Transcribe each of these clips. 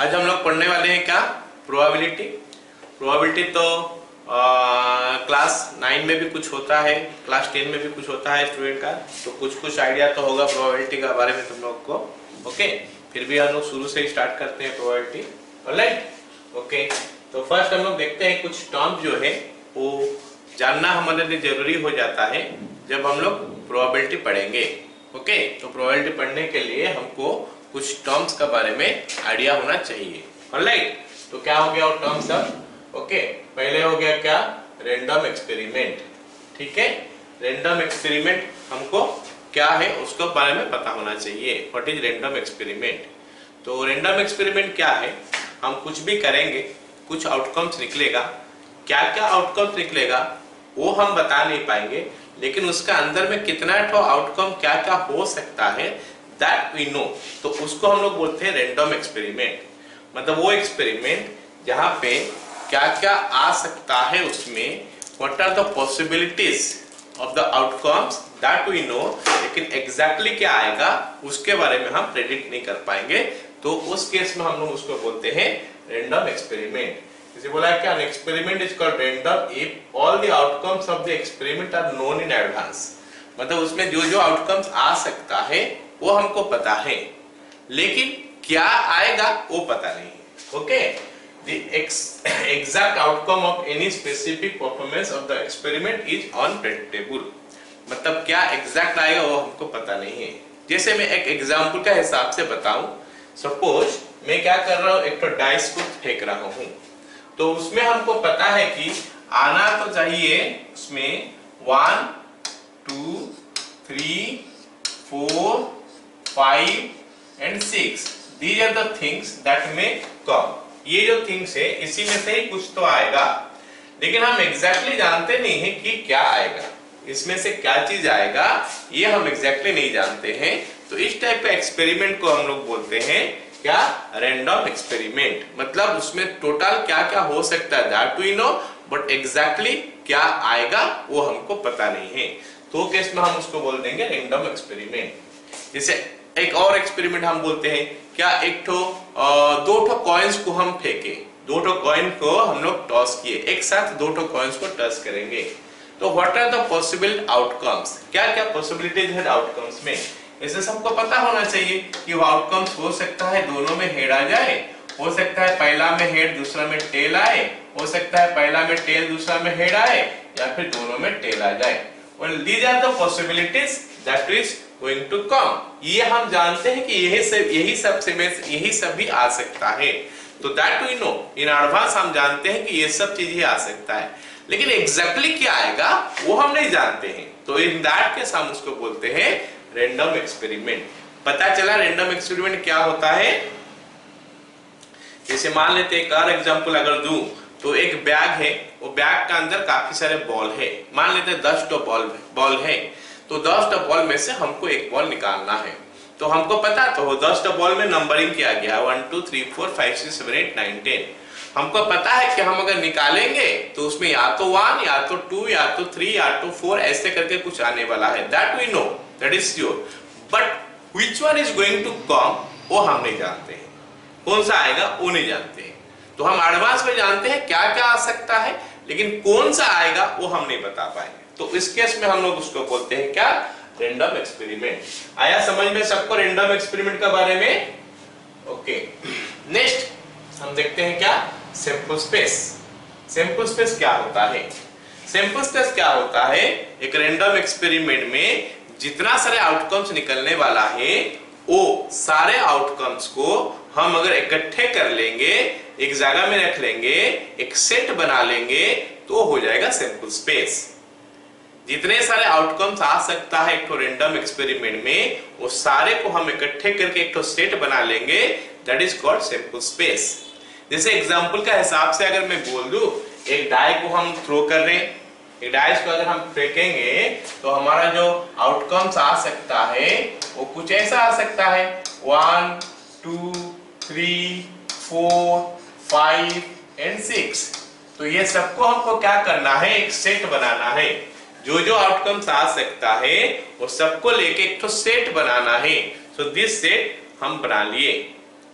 आज हम लोग पढ़ने वाले हैं क्या, प्रोबेबिलिटी। प्रोबेबिलिटी तो क्लास 9 में भी कुछ होता है, क्लास 10 में भी कुछ होता है स्टूडेंट का, तो कुछ कुछ आइडिया तो होगा प्रोबेबिलिटी के बारे में तुम लोग को। ओके, फिर भी हम लोग शुरू से ही स्टार्ट करते हैं प्रोबेबिलिटी। Alright, okay. तो फर्स्ट हम लोग देखते हैं कुछ टर्म जो है वो जानना हमारे लिए जरूरी हो जाता है जब हम लोग प्रोबेबिलिटी पढ़ेंगे। ओके, तो प्रोबेबिलिटी पढ़ने के लिए हमको कुछ टर्म्स के बारे में आइडिया होना चाहिए। ऑलराइट, तो क्या हो गया वो टर्म सब। ओके, पहले हो गया क्या, रैंडम एक्सपेरिमेंट। ठीक है, रैंडम एक्सपेरिमेंट हमको क्या है उसके बारे में पता होना चाहिए। What is random experiment. तो रैंडम एक्सपेरिमेंट क्या है, हम कुछ भी करेंगे, कुछ आउटकम्स निकलेगा। क्या क्या आउटकम्स निकलेगा वो हम बता नहीं पाएंगे, लेकिन उसका अंदर में कितना तो आउटकम क्या क्या हो सकता है दैट वी नो। तो उसको हम लोग बोलते हैं रैंडम एक्सपेरिमेंट। मतलब वो एक्सपेरिमेंट जहां पे क्या क्या आ सकता है, उसमें what are the possibilities of the outcomes that we know, लेकिन एग्जैक्टली क्या आएगा उसके बारे में हम प्रेडिक्ट नहीं कर पाएंगे। तो उस केस में हम लोग उसको बोलते हैं रैंडम एक्सपेरिमेंट। जैसे बोला है कि an experiment is called random if all the outcomes of the experiment are known in advance। मतलब उसमें जो जो आउटकम्स आ सकता है वो हमको पता है, लेकिन क्या आएगा वो पता नहीं है। Okay, the exact outcome of any specific performance of the experiment is unpredictable। मतलब क्या एग्जैक्ट आएगा वो हमको पता नहीं है। जैसे मैं एक एग्जांपल का हिसाब से बताऊं, सपोज मैं क्या कर रहा हूं, एक तो डाइस को फेंक रहा हूं, तो उसमें हमको पता है कि आना तो चाहिए उसमें 1 2 3 4 5 and 6। These are the things that may come। ये जो थिंग्स है इसी में से ही कुछ तो आएगा, लेकिन हम एग्जैक्टली जानते नहीं है कि क्या आएगा, इसमें से क्या चीज आएगा ये हम एग्जैक्टली नहीं जानते हैं। तो इस टाइप का एक्सपेरिमेंट को हम लोग बोलते हैं क्या, रैंडम एक्सपेरिमेंट। मतलब उसमें टोटल क्या क्या हो सकता है that we know, but exactly क्या आएगा वो हमको पता नहीं है। तो केस में हम उसको बोल देंगे रैंडम एक्सपेरिमेंट। जैसे एक और एक्सपेरिमेंट हम बोलते हैं क्या, एक ठो दो ठो कॉइन्स को हम फेंके, दो ठो कॉइन को हम लोग टॉस किए, एक साथ दो ठो कॉइन्स को टॉस करेंगे। तो what are the possible outcomes, क्या क्या पॉसिबिलिटीज है आउटकम्स में। इसे सबको पता होना चाहिए कि वो आउटकम्स हो सकता है दोनों में हेड आ जाए, हो सकता है पहला में हेड दूसरा में टेल आए, हो सकता है पहला में टेल दूसरा में हेड आए, या फिर दोनों में टेल आ जाए। well these are the possibilities that is going to come। ये हम जानते हैं कि यही सब भी आ सकता है। तो that we know in advance, हम जानते हैं कि ये सब चीज ही आ सकता है, लेकिन एग्जैक्टली क्या आएगा वो हम नहीं जानते हैं। तो इन दैट केस हम उसको बोलते हैं रैंडम एक्सपेरिमेंट। पता चला रैंडम एक्सपेरिमेंट क्या होता है। जैसे मान लेते एक और एग्जांपल अगर दूं, तो एक बैग है, वो बैग का अंदर काफी सारे बॉल है। मान लेते 10 तो बॉल है, तो 10 तो बॉल में से हमको एक बॉल निकालना है। तो हमको पता तो 10 तो बॉल में नंबरिंग किया गया 1 2 3 4 5 6 7 8 9 10। हमको पता है कि हम अगर निकालेंगे तो उसमें या तो 1 या तो 2 या तो 3 या तो 4 ऐसे करके कुछ आने वाला है। That we know, that is sure, but which one is going to come वो हम नहीं जानते हैं, कौन सा आएगा वो नहीं जानते हैं। तो हम एडवांस में जानते हैं क्या क्या आ सकता है, लेकिन कौन सा आएगा वो हम नहीं बता पाएंगे। तो इस केस में हम लोग उसको बोलते हैं क्या, रैंडम एक्सपेरिमेंट। आया समझ में सबको रैंडम एक्सपेरिमेंट के बारे में। ओके, नेक्स्ट हम देखते हैं क्या, सैंपल स्पेस। सैंपल स्पेस क्या होता है। सैंपल स्पेस क्या होता है, एक रैंडम एक्सपेरिमेंट में जितना सारे आउटकम्स निकलने वाला है वो सारे आउटकम्स को हम अगर इकट्ठे कर लेंगे, एक जगह में रख लेंगे, एक सेट बना लेंगे, तो हो जाएगा सैंपल स्पेस। जितने सारे आउटकम्स आ सकता है एक तो रैंडम एक्सपेरिमेंट में, वो सारे को हम इकट्ठे करके एक तो सेट बना लेंगे, that is called sample space. जैसे एग्जांपल का हिसाब से अगर मैं बोल दूं, एक डाई को हम थ्रो कर रहे हैं, एक डाइस को अगर हम फेंकेंगे तो हमारा जो आउटकम्स आ सकता है वो कुछ ऐसा आ सकता है 1 2 3 4 5 and 6। तो ये सबको हमको क्या करना है, एक सेट बनाना है। जो जो आउटकम्स आ सकता है वो सबको लेके एक तो सेट बनाना है। सो दिस सेट हम बना लिए।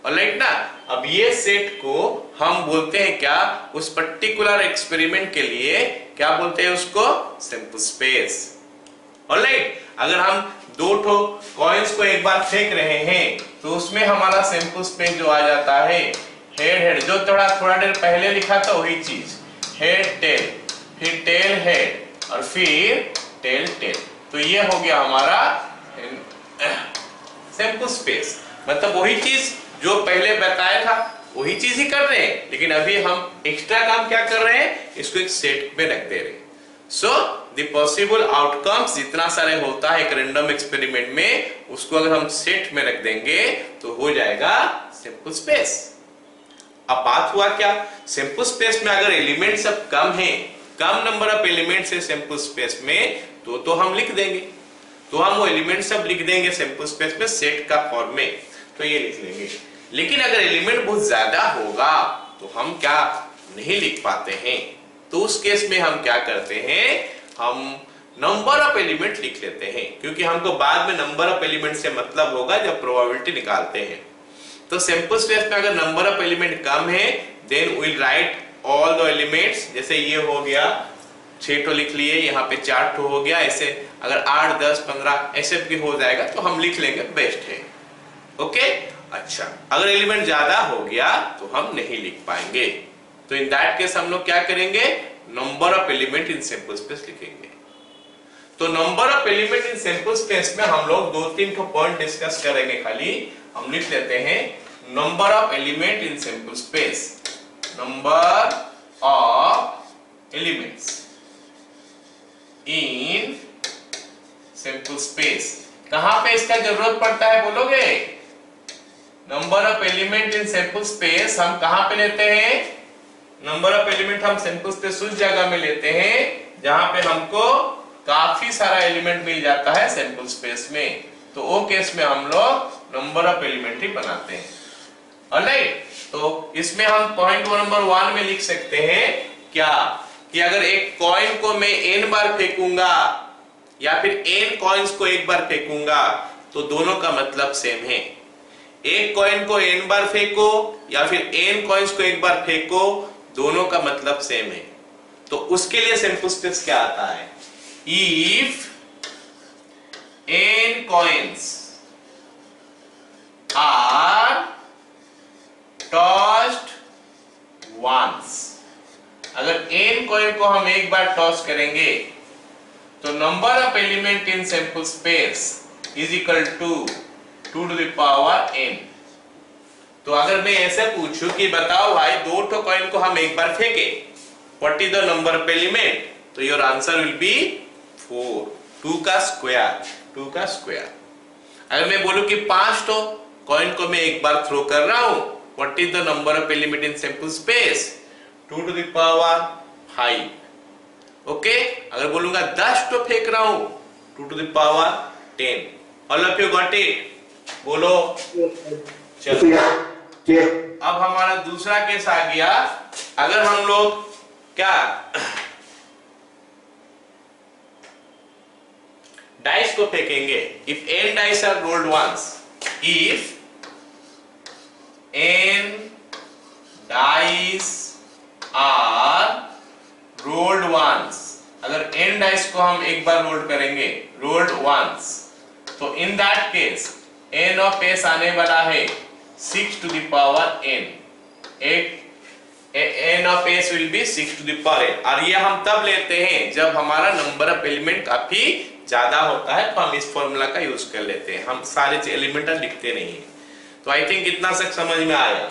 ऑलराइट ना। अब ये सेट को हम बोलते हैं क्या, उस पर्टिकुलर एक्सपेरिमेंट के लिए क्या बोलते हैं उसको, सैंपल स्पेस। ऑलराइट, अगर हम दो ठो कॉइन्स को एक बार फेंक रहे हैं तो उसमें हमारा सैंपल स्पेस जो आ जाता है हेड हेड, जो थोड़ा देर पहले लिखा था वही चीज, हेड टेल, फिर टेल हेड और फिर टेल टेल। तो ये हो गया हमारा सैंपल स्पेस। मतलब वही चीज जो पहले बताया था वही चीज ही कर रहे हैं, लेकिन अभी हम एक्स्ट्रा काम क्या कर रहे हैं, इसको एक सेट में रख दे रहे हैं। सो द पॉसिबल आउटकम्स जितना सारे होता है एक रैंडम एक्सपेरिमेंट में, उसको अगर हम सेट में रख देंगे तो हो जाएगा सैंपल स्पेस। अब बात हुआ क्या, सैंपल स्पेस में अगर एलिमेंट सब कम है, कम नंबर ऑफ एलिमेंट्स है सैंपल स्पेस में, तो हम लिख देंगे, तो हम वो एलिमेंट सब लिख देंगे सैंपल स्पेस में सेट का फॉर्म में, तो ये लिख लेंगे। लेकिन अगर एलिमेंट बहुत ज्यादा होगा तो हम क्या नहीं लिख पाते हैं, तो उस केस में हम क्या करते हैं, हम नंबर ऑफ एलिमेंट लिख लेते हैं, क्योंकि हमको बाद में नंबर ऑफ एलिमेंट से मतलब होगा जब प्रोबेबिलिटी निकालते हैं। तो सैंपल स्पेस में अगर नंबर ऑफ एलिमेंट कम है then we will write all the elements, जैसे ये हो गया 6 ठो लिख लिए, यहाँ पे 4 ठो हो गया, ऐसे अगर 8 10 15 ऐसे भी हो जाएगा तो हम लिख लेंगे, बेस्ट है। ओके, अच्छा, अगर एलिमेंट ज्यादा हो गया तो हम नहीं लिख पाएंगे, तो इन दैट केस हम लोग क्या करेंगे, number of element in sample space लिखेंगे। तो number of element in sample space में हम लोग 2-3 ठो पॉइंट डिस्कस करेंगे। खाली हम लिख लेते हैं number of element in sample space, number of elements in sample space. कहां पे इसका जरूरत पड़ता है बोलोगे, number of element in sample space हम कहां पे लेते हैं, नंबर ऑफ एलिमेंट हम सैंपल स्पेस उस जगह में लेते हैं जहां पे हमको काफी सारा एलिमेंट मिल जाता है सैंपल स्पेस में, तो वो केस में हम लोग नंबर ऑफ एलिमेंट ही बनाते हैं। ऑलराइट, तो इसमें हम पॉइंट नंबर 1 में लिख सकते हैं क्या, कि अगर एक कॉइन को मैं n बार फेंकूंगा या फिर n कॉइन्स को एक बार फेंकूंगा तो दोनों का मतलब सेम है। एक कॉइन को n बार फेंको या फिर n कॉइन्स को एक बार फेंको, दोनों का मतलब सेम है। तो उसके लिए सैंपल स्पेस क्या आता है, if n coins are tossed once, अगर n कॉइन को हम एक बार टॉस करेंगे तो number of element in sample space is equal to 2 to the power n। तो अगर मैं ऐसे पूछूं कि बताओ भाई 2 ठो कॉइन को हम एक बार फेंके, what is the number of element, तो योर आंसर विल बी 4, 2 का स्क्वायर, 2 का स्क्वायर। अगर मैं बोलूं कि 5 ठो कॉइन को मैं एक बार थ्रो कर रहा हूं, what is the number of element in sample space, 2 to the power 5। Okay, अगर बोलूंगा 10 ठो फेंक रहा हूं, 2 to the power 10। All of you got it, बोलो। चलो, अब हमारा दूसरा केस आ गया, अगर हम लोग क्या डाइस को फेंकेंगे, if n dice are rolled once, if n dice are rolled once, अगर n डाइस को हम एक बार रोल करेंगे, रोल्ड वंस, तो in that case n of s आने वाला है 6 to the power n, n of s will be 6 to the power n। और ये हम तब लेते हैं जब हमारा नंबर ऑफ एलिमेंट काफी ज्यादा होता है, तो हम इस फॉर्मूला का यूज कर लेते हैं, हम सारे एलिमेंट लिखते नहीं हैं। तो आई थिंक इतना तक समझ में आया।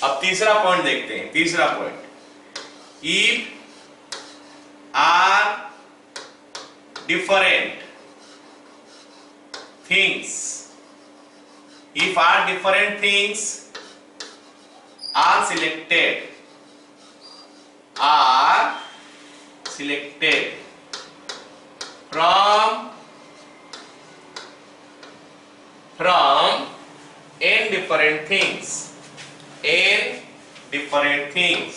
अब तीसरा पॉइंट देखते हैं, तीसरा point, if are different things, if are different things are selected from n different things,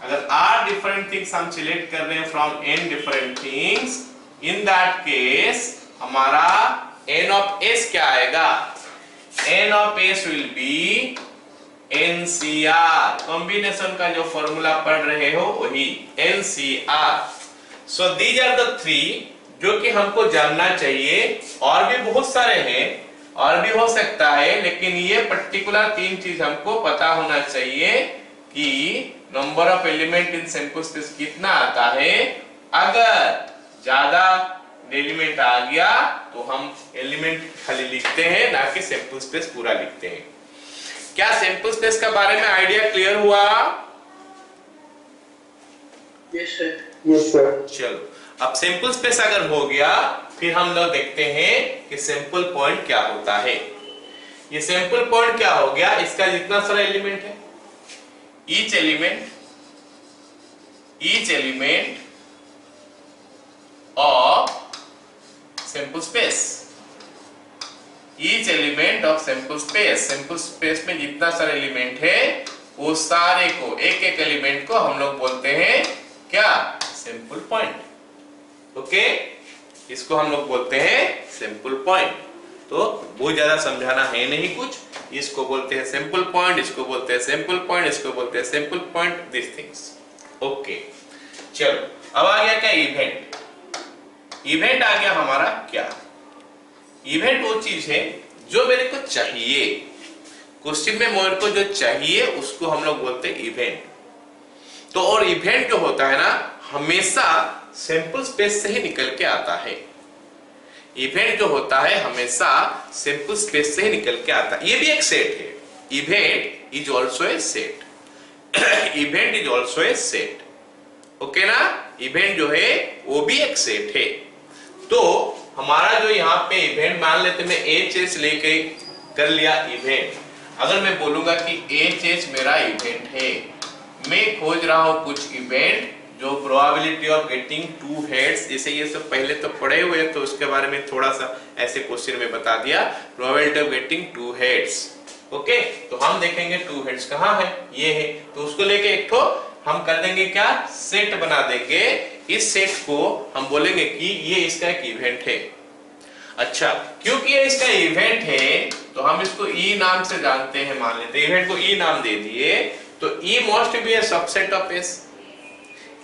अगर r different things हम सिलेक्ट कर रहे हैं from n different things, in that case हमारा n of s क्या आएगा, n of s will be NCR, combination का जो फॉर्मूला पढ़ रहे हो वही NCR। So these are the three जो कि हमको जानना चाहिए। और भी बहुत सारे हैं, और भी हो सकता है, लेकिन ये पर्टिकुलर तीन चीज हमको पता होना चाहिए कि number of element in sample space कितना आता है। अगर ज्यादा एलिमेंट आ गया तो हम एलिमेंट खाली लिखते हैं, ना कि सैंपल स्पेस पूरा लिखते हैं। क्या सैंपल स्पेस का बारे में आइडिया क्लियर हुआ? Yes sir. Yes sir. चलो, अब सैंपल स्पेस अगर हो गया, फिर हम लोग देखते हैं कि सैंपल पॉइंट क्या होता है। ये सैंपल पॉइंट क्या हो गया? इसका जितना सारा एलिमेंट है, each element of sample space, each element of sample space. Sample space में जितना सारा एलिमेंट है वो सारे को, एक एक एलिमेंट को हम लोग बोलते हैं क्या? Sample point. ओके, इसको हम लोग बोलते हैं सैंपल पॉइंट। तो बहुत ज्यादा समझाना है नहीं कुछ, इसको बोलते हैं सैंपल पॉइंट, इसको बोलते हैं सैंपल पॉइंट, इसको बोलते हैं sample point, this things. Okay, चलो अब आ गया क्या? इवेंट। इवेंट आ गया हमारा क्या? इवेंट वो चीज है जो मेरे को चाहिए, क्वेश्चन में मेरे को जो चाहिए उसको हम लोग बोलते हैं इवेंट। तो और इवेंट जो होता है ना, हमेशा सैंपल स्पेस से ही निकल के आता है। इवेंट जो होता है हमेशा सैंपल स्पेस से ही निकल के आता है। ये भी एक सेट है, event is also a set. Event is also a set, okay ना? इवेंट जो है वो भी एक सेट है। तो हमारा जो यहाँ पे इवेंट, मान लेते मैं एच लेके कर लिया इवेंट। अगर मैं बोलूंगा कि एच मेरा इवेंट है, मैं खोज रहा हूं कुछ इवेंट जो probability of getting two heads, जैसे ये सब पहले तो पढ़े हुए तो उसके बारे में थोड़ा सा ऐसे क्वेश्चन में बता दिया, probability of getting two heads. Okay, तो हम देखेंगे टू हेड्स कहाँ है, ये है, तो उसको लेके एक तो हम कर देंगे क्या? सेट बना देंगे। इस सेट को हम बोलेंगे कि ये इसका एक इवेंट है। अच्छा, क्योंकि ये इसका इवेंट है तो हम इसको ई नाम से जानते हैं, मान लेते हैं इवेंट को ई नाम दे दिए, तो E must be a subset of S.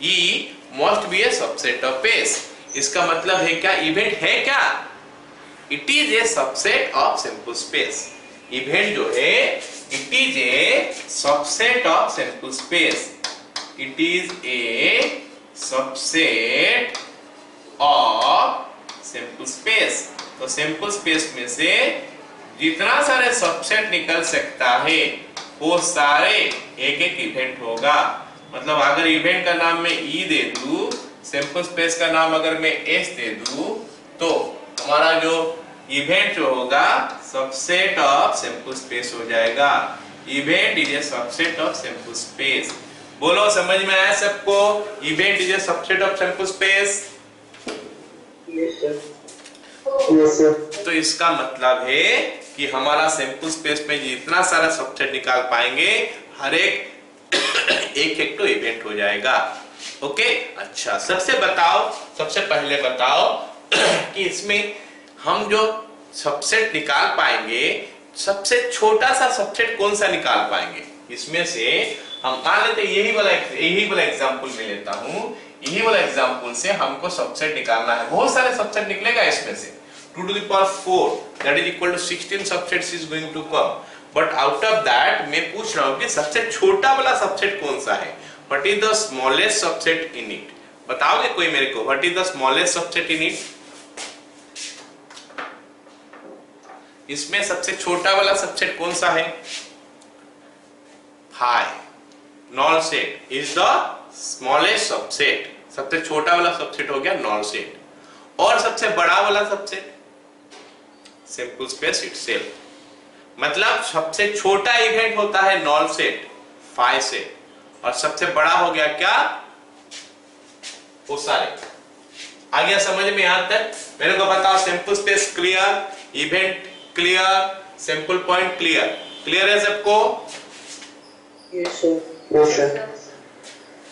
E must be a subset of S. इसका मतलब है क्या? इवेंट है क्या? It is a subset of sample space. Event जो है it is a subset of sample space. It is a subset of sample space. तो sample space में से जितना सारे सबसेट निकल सकता है वो सारे एक एक इवेंट होगा। मतलब अगर इवेंट का नाम मैं ई दे दूं, सैंपल स्पेस का नाम अगर मैं एस दे दूं, तो हमारा जो इवेंट जो होगा सबसेट ऑफ सैंपल स्पेस हो जाएगा। Event is a subset of sample space. बोलो, समझ में आया सबको? Event is a subset of sample space. Yes sir. Yes sir. तो इसका मतलब है कि हमारा सैंपल स्पेस में जितना सारा सबसेट निकाल पाएंगे, हर एक एक तो इवेंट हो जाएगा। ओके, अच्छा, सबसे पहले बताओ कि इसमें हम जो सबसेट निकाल पाएंगे, सबसे छोटा सा सबसेट कौन सा निकाल पाएंगे? इसमें से हम मान लेते यही वाला एग्जांपल में लेता हूं। यही वाला एग्जांपल से हमको सबसेट निकालना है। बहुत सारे सबसेट निकलेगा इसमें से, 2 to the power 4 that is equal to 16 subsets is going to come, but out of that मैं पूछ रहा हूँ कि सबसे छोटा वाला सबसेट कौन सा है? What is the smallest subset in it? बताओगे कोई मेरे को? What is the smallest subset in it? इसमें सबसे छोटा वाला सबसेट कौन सा है? 5. null set is the smallest subset. सबसे छोटा वाला सबसेट हो गया null set। और सबसे बड़ा वाला सबसेट सैंपल स्पेस इटसेल्फ। मतलब सबसे छोटा इवेंट होता है null set 5 से, और सबसे बड़ा हो गया क्या? वो सारे। आ गया समझ में यहां तक? मेरे को बताओ, sample space clear, event clear, sample point clear? Clear है सबको? Yes sir. Yes sir.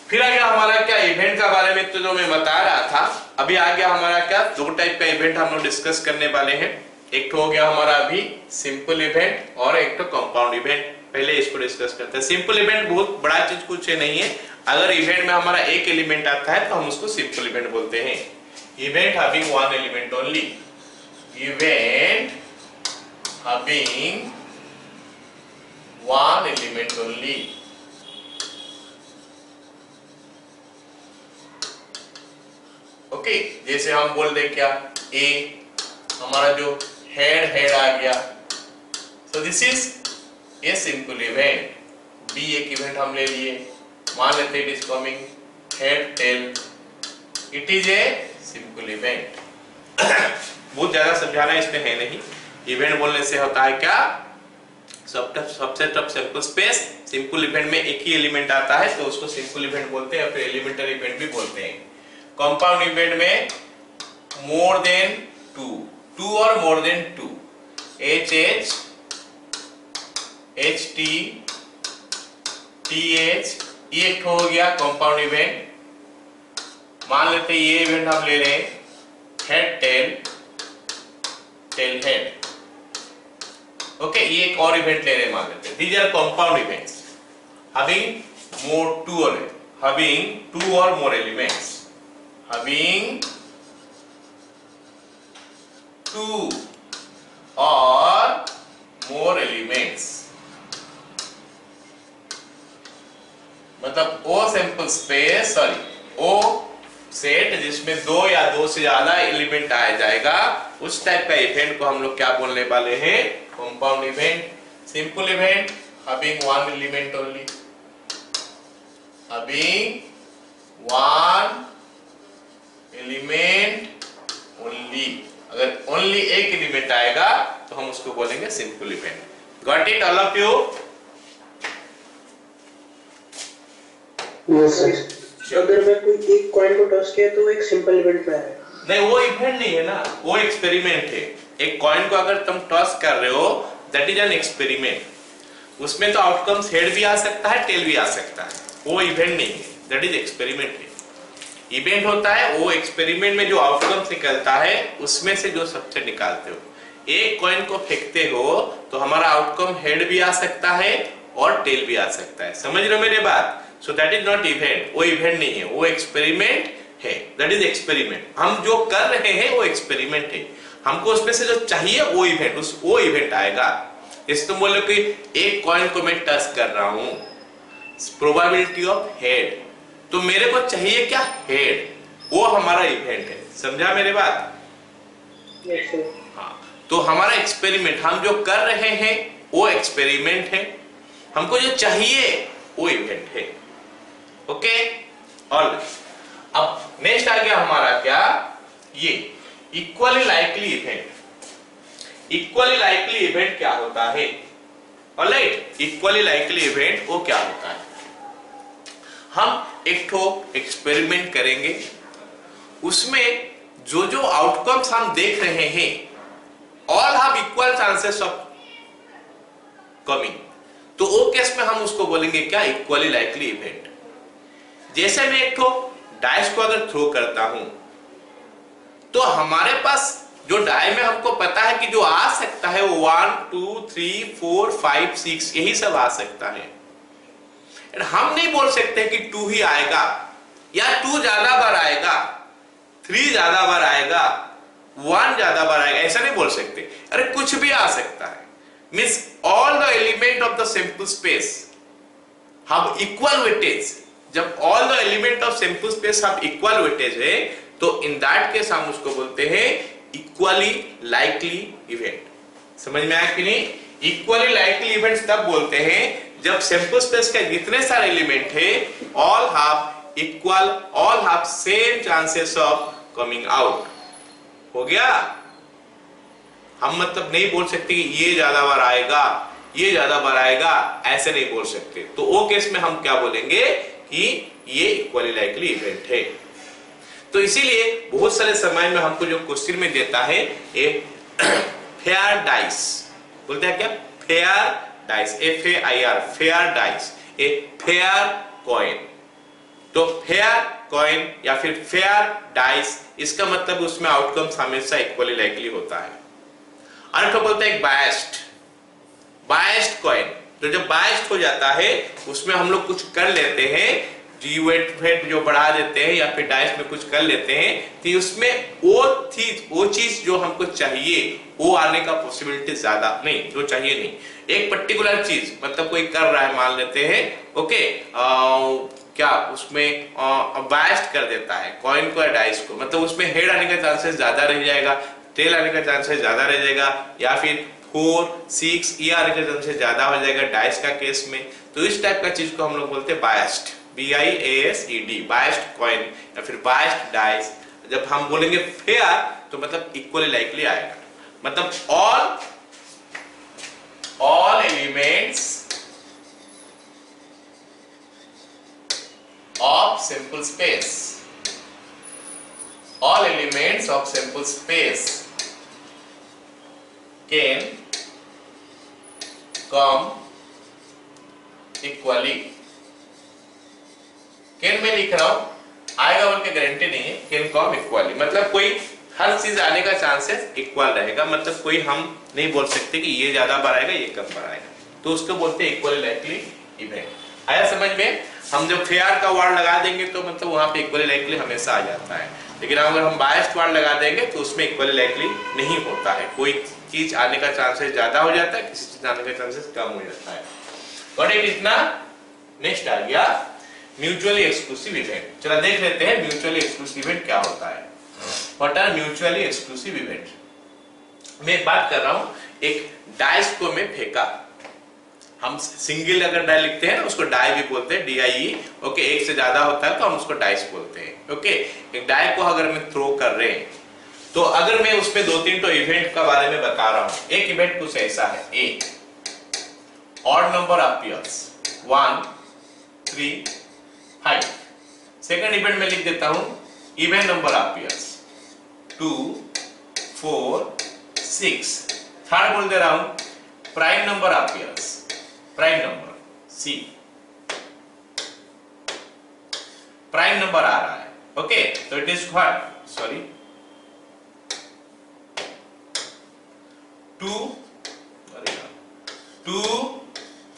फिर आ गया हमारा क्या? इवेंट का बारे में तो जो मैं बता रहा था, अभी आ गया हमारा क्या? 2 टाइप का इवेंट हम लोग डिस्कस करने वाले हैं। एक तो हो गया हमारा अभी सिंपल इवेंट और एक तो कंपाउंड इवेंट। पहले इसको डिस्कस करते हैं। सिंपल इवेंट बहुत बड़ा चीज कुछ नहीं है। अगर इवेंट में हमारा एक एलिमेंट आता है तो हम उसको सिंपल इवेंट बोलते हैं। Event having one element only, event having one element only. Okay, जैसे हम बोल दे क्या, ए हमारा जो हेड आ गया, so this is a simple event. B एक इवेंट हम ले लिए, मान लेते it is coming head tail, it is a simple event. बहुत ज्यादा समझाना इसमें है नहीं। इवेंट बोलने से होता है क्या, सबसे tough simple space. Simple event में एक ही एलिमेंट आता है तो उसको सिंपल इवेंट बोलते हैं, फिर एलिमेंटरी इवेंट भी बोलते हैं। कंपाउंड इवेंट में मोर देन टू और more than two, H T ये एक हो गया कंपाउंड इवेंट। मान लेते ये इवेंट हम ले रहे हैं हेड टेल हेड। ओके, ये एक और इवेंट ले रहे हैं, मान लेते हैं these are compound events having two or more elements, having two or more elements, मतलब ओ सैंपल स्पेस, ओ सेट जिसमें दो या दो से ज्यादा एलिमेंट आ जाएगा, उस टाइप का इवेंट को हम लोग क्या बोलने वाले हैं, compound event. Simple event having one element only, having one element only। अगर ओनली एक एलिमेंट आएगा तो हम उसको बोलेंगे simple event. Got it all of you? Yes, sir. अगर मैं कोई एक कॉइन को टॉस किया तो वो एक सिंपल इवेंट में आएगा? नहीं, वो इवेंट नहीं है ना, वो एक्सपेरिमेंट है। एक कॉइन को अगर तुम टॉस कर रहे हो, दैट इज एन एक्सपेरिमेंट। उसमें तो आउटकम्स हेड भी आ सकता है, टेल भी आ सकता है। वो इवेंट नहीं है, दैट इज एक्सपेरिमेंट है। इवेंट होता है वो एक्सपेरिमेंट में जो आउटकम निकलता है उसमें से जो सबसे निकालते हो। एक कॉइन को फेंकते हो तो हमारा आउटकम हेड भी आ सकता है और टेल भी आ सकता है। समझ रहे हो मेरे बात? सो दैट इज नॉट इवेंट, वो इवेंट नहीं है, वो एक्सपेरिमेंट है। That is experiment. हम जो कर रहे हैं वो एक्सपेरिमेंट है, हमको उसमें से जो चाहिए वो इवेंट, वो इवेंट आएगा। जैसे तुम बोलो कि एक कॉइन को मैं टच कर रहा हूं, प्रोबेबिलिटी ऑफ हेड, तो मेरे को चाहिए क्या, हेड, वो हमारा इवेंट है। समझा मेरे बात? yes, sir. हाँ, तो हमारा एक्सपेरिमेंट, हम जो कर रहे हैं वो एक्सपेरिमेंट है, हमको जो चाहिए वो इवेंट है। ओके, और अब नेक्स्ट आ गया हमारा क्या, ये equally likely event. Equally likely event क्या होता है? ऑलराइट, इक्वली लाइकली इवेंट वो क्या होता है? हम एक ठो एक्सपेरिमेंट करेंगे, उसमें जो जो आउटकम्स हम देख रहे हैं all have equal chances of coming, तो वो केस में हम उसको बोलेंगे क्या, इक्वली लाइकली इवेंट। जैसे मैं एक ठो डाइस को अगर थ्रो करता हूं तो हमारे पास जो डाई में हमको पता है कि जो आ सकता है वो 1 2 3 4 5 6 यही सब आ सकता है। हम नहीं बोल सकते कि 2 ही आएगा या 2 ज्यादा बार आएगा, 3 ज्यादा बार आएगा, 1 ज्यादा बार आएगा, ऐसा नहीं बोल सकते। अरे कुछ भी आ सकता है, means all the element of the simple space have equal weightage. जब all the element of simple space have equal weightage है तो इन दैट केस हम उसको बोलते हैं इक्वली लाइकली इवेंट। समझ में आया कि नहीं? इक्वली लाइकली इवेंट्स तब बोलते हैं जब सैंपल स्पेस के जितने सारे एलिमेंट है all have equal, all have same chances of coming out. हो गया? हम मतलब नहीं बोल सकते कि ये ज्यादा बार आएगा, ये ज्यादा बार आएगा, ऐसे नहीं बोल सकते। तो वो केस में हम क्या बोलेंगे कि ये इक्वली लाइकली इवेंट है। तो इसीलिए बहुत सारे समय में हमको जो क्वेश्चन में देता है ये फेयर डाइस बोलते हैं क्या, fair dice, FAIR, fair dice, a fair coin. तो फेयर कॉइन या फिर फेयर डाइस, इसका मतलब उसमें आउटकम्स हमेशा इक्वली लाइकली होता है। अन्य बोलते हैं बायस्ड कॉइन, तो जब बायस्ड हो जाता है उसमें हम लोग कुछ कर लेते हैं, इवेंट जो बढ़ा देते हैं या फिर डाइस में कुछ कर लेते हैं, तो उसमें वो चीज जो हमको चाहिए वो आने का पॉसिबिलिटी ज्यादा नहीं, जो चाहिए नहीं। एक पर्टिकुलर चीज मतलब कोई कर रहा है मान लेते हैं, ओके, क्या उसमें बायस्ड कर देता है कॉइन को या डाइस को, मतलब उसमें हेड आने का चांसेस ज्यादा रह जाएगा, टेल आने का चांसेस ज्यादा रह जाएगा, या फिर 4, 6 ये आने का चांसेस ज्यादा हो जाएगा डाइस का केस में। तो इस टाइप का चीज को हम लोग बोलते हैं बायस्ड, BIASED, बायस्ड कॉइन या फिर बायस्ड डाइस। जब हम बोलेंगे फेयर तो मतलब इक्वली लाइकली आएगा, मतलब all elements of simple space, all elements of simple space can come equally। Can में लिख रहा हूं, आएगा बोल के गारंटी नहीं है, कैन कम इक्वली मतलब कोई हर चीज आने का चांसेस इक्वल रहेगा, मतलब कोई हम नहीं बोल सकते कि ये ज्यादा बार आएगा ये कम बार आएगा, तो उसको बोलते हैं इक्वली लाइकली इवेंट। आया समझ में? हम जब फेयर का वर्ड लगा देंगे तो मतलब वहां पे इक्वली लाइकली हमेशा आ जाता है, लेकिन अगर हम बायस्ड वर्ड लगा देंगे तो उसमें इक्वली लाइकली नहीं होता है, कोई चीज आने का चांसेस ज्यादा हो जाता है, किसी चीज आने का चांसेस कम हो जाता है। और एक इतना नेक्स्ट आ गया म्यूचुअली एक्सक्लूसिव इवेंट। चलो देख लेते हैं म्यूचुअली एक्सक्लूसिव इवेंट क्या होता है। What are mutually exclusive event? मैं एक बात कर रहा हूं, एक डाइस को मैं फेंका, हम सिंगल अगर डाई लिखते हैं उसको डाई भी बोलते हैं, DIE, ओके, एक से ज्यादा होता है तो हम उसको डाइस बोलते हैं, ओके। एक डाई को अगर मैं थ्रो कर रहे हैं तो अगर मैं उसमें 2-3 तो इवेंट का बारे में बता रहा हूं, एक इवेंट कुछ ऐसा है, a odd number appears 1, 3, 5। Second event में लिख देता हूं इवन नंबर अपीयर्स 2, 4, 6। थर्ड बोल दे रहा हूं prime number appears, prime number C, prime number आ रहा है, ओके। तो it is what, sorry 2,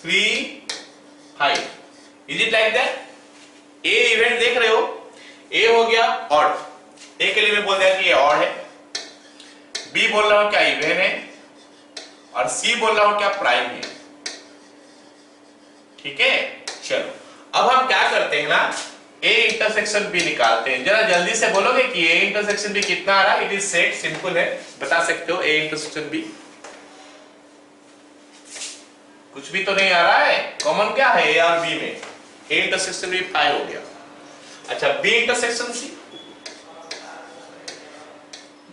3, 5। Is it like that? A event देख रहे हो, ए हो गया ऑड, ए के लिए मैं बोल दिया कि ये ऑड है, बी बोल रहा हूं क्या इवन है, और सी बोल रहा हूं क्या प्राइम है, ठीक है। चलो अब हम क्या करते हैं ना, ए इंटरसेक्शन बी निकालते हैं। जरा जल्दी से बोलोगे कि ए इंटरसेक्शन बी कितना आ रहा है? इट इज सेट, सिंपल है, बता सकते हो ए इंटरसेक्शन बी। कुछ भी तो नहीं आ रहा है, कॉमन क्या है ए और बी में? ए इंटरसेक्शन बी 5 हो गया। अच्छा B intersection C,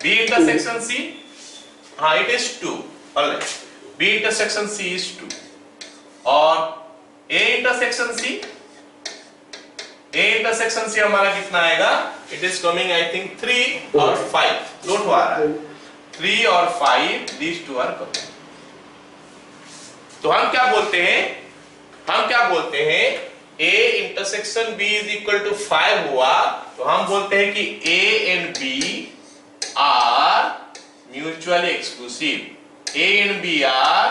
B intersection C, हाँ it is 2, alright, B intersection C is 2, और A intersection C, A intersection C हमारा कितना आएगा? It is coming I think 3 और 5, नोट हो रहा है 3 और 5, these two are coming। तो हम क्या बोलते हैं, हम क्या बोलते हैं, A intersection B is equal to 5 हुआ तो हम बोलते हैं कि A and B are mutually exclusive, A and B are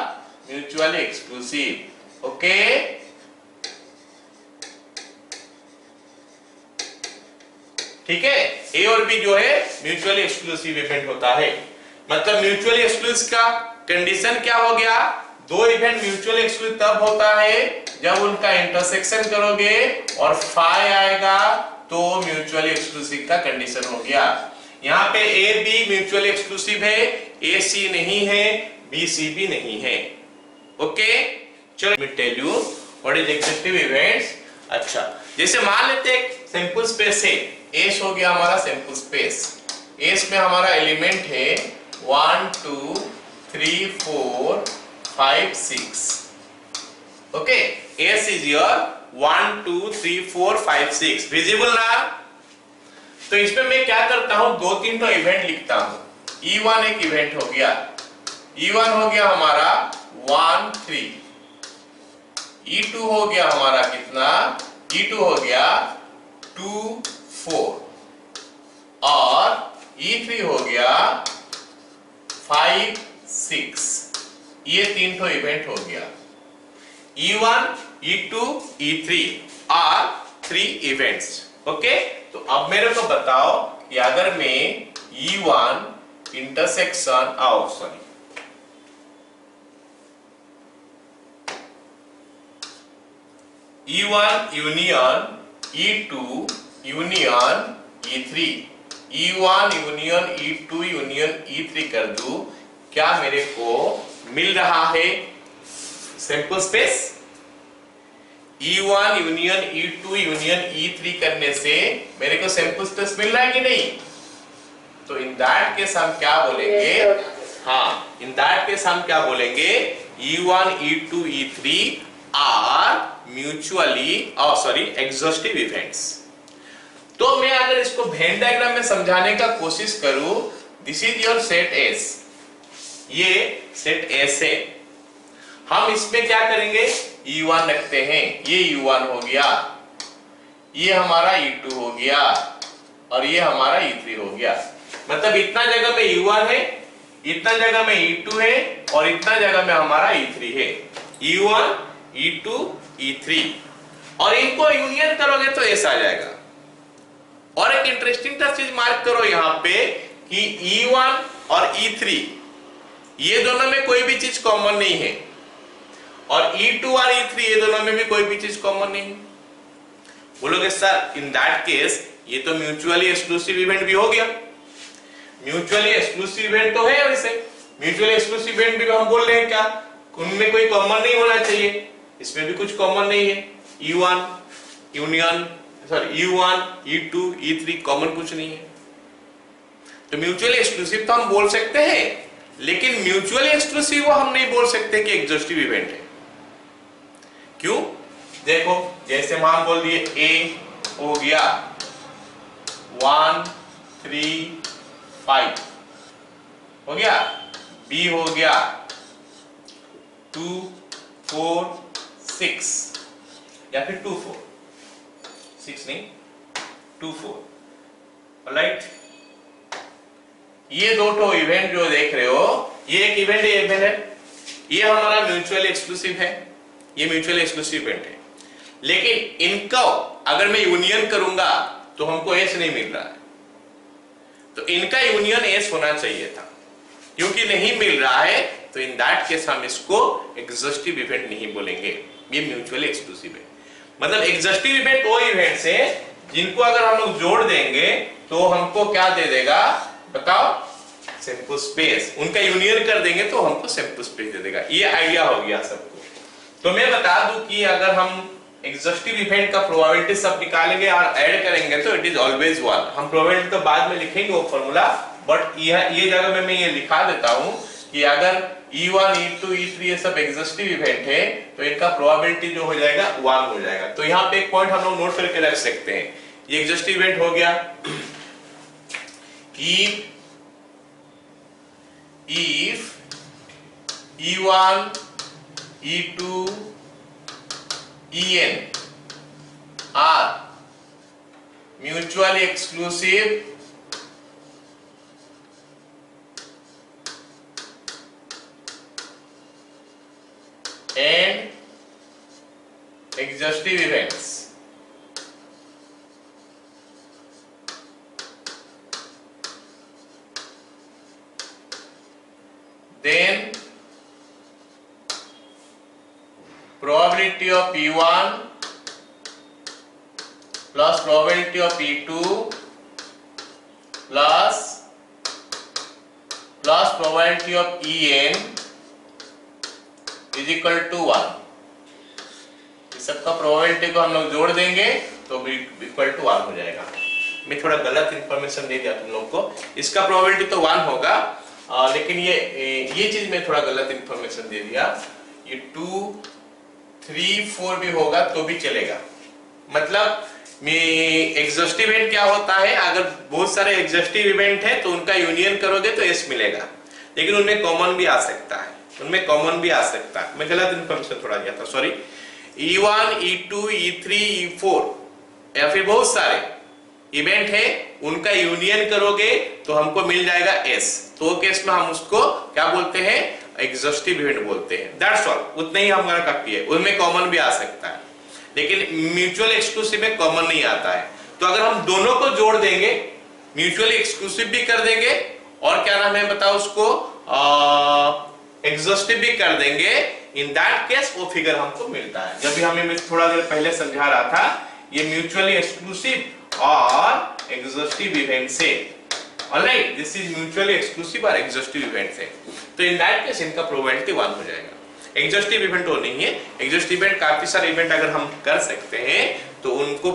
mutually exclusive, okay. ठीक है, A और B जो है म्यूचुअली एक्सक्लूसिव इवेंट होता है। मतलब म्यूचुअली एक्सक्लूसिव का कंडीशन क्या हो गया? दो इवेंट म्यूचुअली एक्सक्लूसिव तब होता है जब उनका इंटरसेक्शन करोगे और 5 आएगा तो म्यूचुअली एक्सक्लूसिव का कंडीशन हो गया। यहाँ पे ए बी म्यूचुअली एक्सक्लूसिव है, ए सी नहीं है, बी सी भी नहीं है, ओके। चलो मैं tell you what is exceptive events. अच्छा जैसे मान लेते हैं सिंपल स्पेस है, एस हो गया हमारा सिंपल स्पेस, एस में हमारा एलिमेंट है 1, 2, 3, 4, 5, 6, okay. S is your 1, 2, 3, 4, 5, 6 visible ना? तो इसमें मैं क्या करता हूं, 2-3 तो इवेंट लिखता हूं। E1 एक इवेंट हो गया, E1 हो गया हमारा 1, 3, E2 हो गया हमारा कितना, E2 हो गया 2, 4, और E3 हो गया 5, 6। ये 3 तो इवेंट हो गया। E1, E2, E3 are 3 events. Okay, तो अब मेरे को बताओ कि अगर मैं E1 intersection E1 union E2 union E3, E1 union E2 union E3 कर दूं, क्या मेरे को मिल रहा है sample space? E1 union E2 union E3 करने से मेरे को सैंपल स्पेस मिल रहा है कि नहीं? तो इन दैट केस हम क्या बोलेंगे? हाँ, इन दैट केस हम क्या बोलेंगे? E1 E2 E3 are mutually exhaustive events. तो मैं अगर इसको वेन डायग्राम में समझाने का कोशिश करूं, this is your set S, ये सेट एस है। हम इसमें क्या करेंगे? E1 रखते हैं, ये E1 हो गया, ये हमारा E2 हो गया और ये हमारा E3 हो गया। मतलब इतना जगह में E1 है, इतना जगह में E2 है और इतना जगह में हमारा E3 है। E1 E2 E3 और इनको यूनियन करोगे तो ऐसा आ जाएगा। और एक इंटरेस्टिंग चीज मार्क करो यहां पे कि E1 और E3 ये दोनों में कोई भी चीज कॉमन नहीं है और E2 और E3 ये दोनों में भी कोई भी चीज कॉमन नहीं है। बोलोगे सर इन दैट केस ये तो म्यूचुअली एक्सक्लूसिव इवेंट भी हो गया। म्यूचुअली एक्सक्लूसिव इवेंट तो है, वैसे म्यूचुअली एक्सक्लूसिव इवेंट भी हम बोल रहे हैं क्या? उनमें कोई कॉमन नहीं होना चाहिए, इसमें भी कुछ कॉमन नहीं है। E1 union E1 E2 E3 common कुछ नहीं है, तो म्यूचुअली एक्सक्लूसिव तो हम बोल सकते हैं, लेकिन म्यूचुअली एक्सक्लूसिव वो हम नहीं बोल सकते कि एग्जॉस्टिव इवेंट है। क्यों? देखो जैसे मान बोल दिए A हो गया 1 3 5 हो गया, B हो गया 2 4 6 या फिर 2 4 6 नहीं 2 4, ऑलराइट। ये दो तो इवेंट जो देख रहे हो, ये एक इवेंट है, इवेंट है, ये हमारा म्यूचुअली एक्सक्लूसिव है, ये म्यूचुअली एक्सक्लूसिव इवेंट है। लेकिन इनको अगर मैं यूनियन करूंगा तो हमको एस नहीं मिल रहा है, तो इनका यूनियन एस होना चाहिए था, क्योंकि नहीं मिल रहा है तो इन दैट केस हम इसको एग्जॉस्टिव इवेंट नहीं बोलेंगे, ये म्यूचुअली एक्सक्लूसिव है। मतलब एग्जॉस्टिव इवेंट वो इवेंट्स है जिनको अगर हम लोग जोड़ देंगे तो हमको क्या दे देगा बताओ? Sample space. उनका यूनियन कर देंगे तो हमको सैंपल स्पेस दे देगा। ये आइडिया हो गया सबको। तो मैं बता दूं कि अगर हम एग्जॉस्टिव इवेंट का प्रोबेबिलिटी सब निकालेंगे और ऐड करेंगे तो इट इज ऑलवेज 1। हम प्रोबेबिलिटी तो बाद में लिखेंगे वो फॉर्मूला, बट ये जगह में मैं ये लिखा देता हूं कि अगर E1 E2 E3 ये सब एग्जॉस्टिव इवेंट है तो इनका प्रोबेबिलिटी जो हो जाएगा 1 हो जाएगा। तो यहाँ पे एक पॉइंट हम लोग नोट करके रख सकते हैं, ये एग्जॉस्टिव इवेंट हो गया if E1 E2 En are mutually exclusive and exhaustive events, then probability of P1 plus probability of P2 plus probability of En is equal to 1। इस सबका प्रोबेबिलिटी को हम लोग जोड़ देंगे तो इक्वल टू 1 हो जाएगा। मैं थोड़ा गलत इंफॉर्मेशन दे दिया तुम लोग को, इसका प्रोबेबिलिटी तो 1 होगा, लेकिन ये चीज में थोड़ा गलत इंफॉर्मेशन दे दिया। ये 2 3 4 भी होगा तो भी चलेगा। मतलब एग्जॉस्टिव इवेंट क्या होता है, अगर बहुत सारे एग्जॉस्टिव इवेंट है तो उनका यूनियन करोगे तो एस मिलेगा, लेकिन उनमें कॉमन भी आ सकता है, उनमें कॉमन भी आ सकता है। मैं गलत इंफॉर्मेशन थोड़ा दिया था, sorry. E1 E2 E3 E4 या फिर बहुत सारे इवेंट है, उनका यूनियन करोगे तो हमको मिल जाएगा एस। तो केस में हम उसको क्या बोलते हैं? एग्जॉस्टिव इवेंट बोलते हैं। दैट्स ऑल, उतने ही हमारा काफी है। उनमें कॉमन भी आ सकता है, लेकिन म्यूचुअल एक्सक्लूसिव में कॉमन नहीं आता है। तो अगर हम दोनों को जोड़ देंगे, म्यूचुअली एक्सक्लूसिव भी कर देंगे और क्या नाम है बताओ उसको, एग्जॉस्टिव भी कर देंगे, इन दैट केस वो फिगर हमको मिलता है। जब भी हमें थोड़ा देर पहले समझा रहा था, ये म्यूचुअली एक्सक्लूसिव और एग्जॉस्टिव इवेंट से, alright, this is mutually exclusive और एग्जॉस्टिव इवेंट से, तो इन दैट केस इनका प्रोबेबिलिटी 1 हो जाएगा। एग्जॉस्टिव इवेंट वो नहीं है। एग्जॉस्टिव इवेंट काफी सारे इवेंट अगर हम कर सकते हैं तो उनको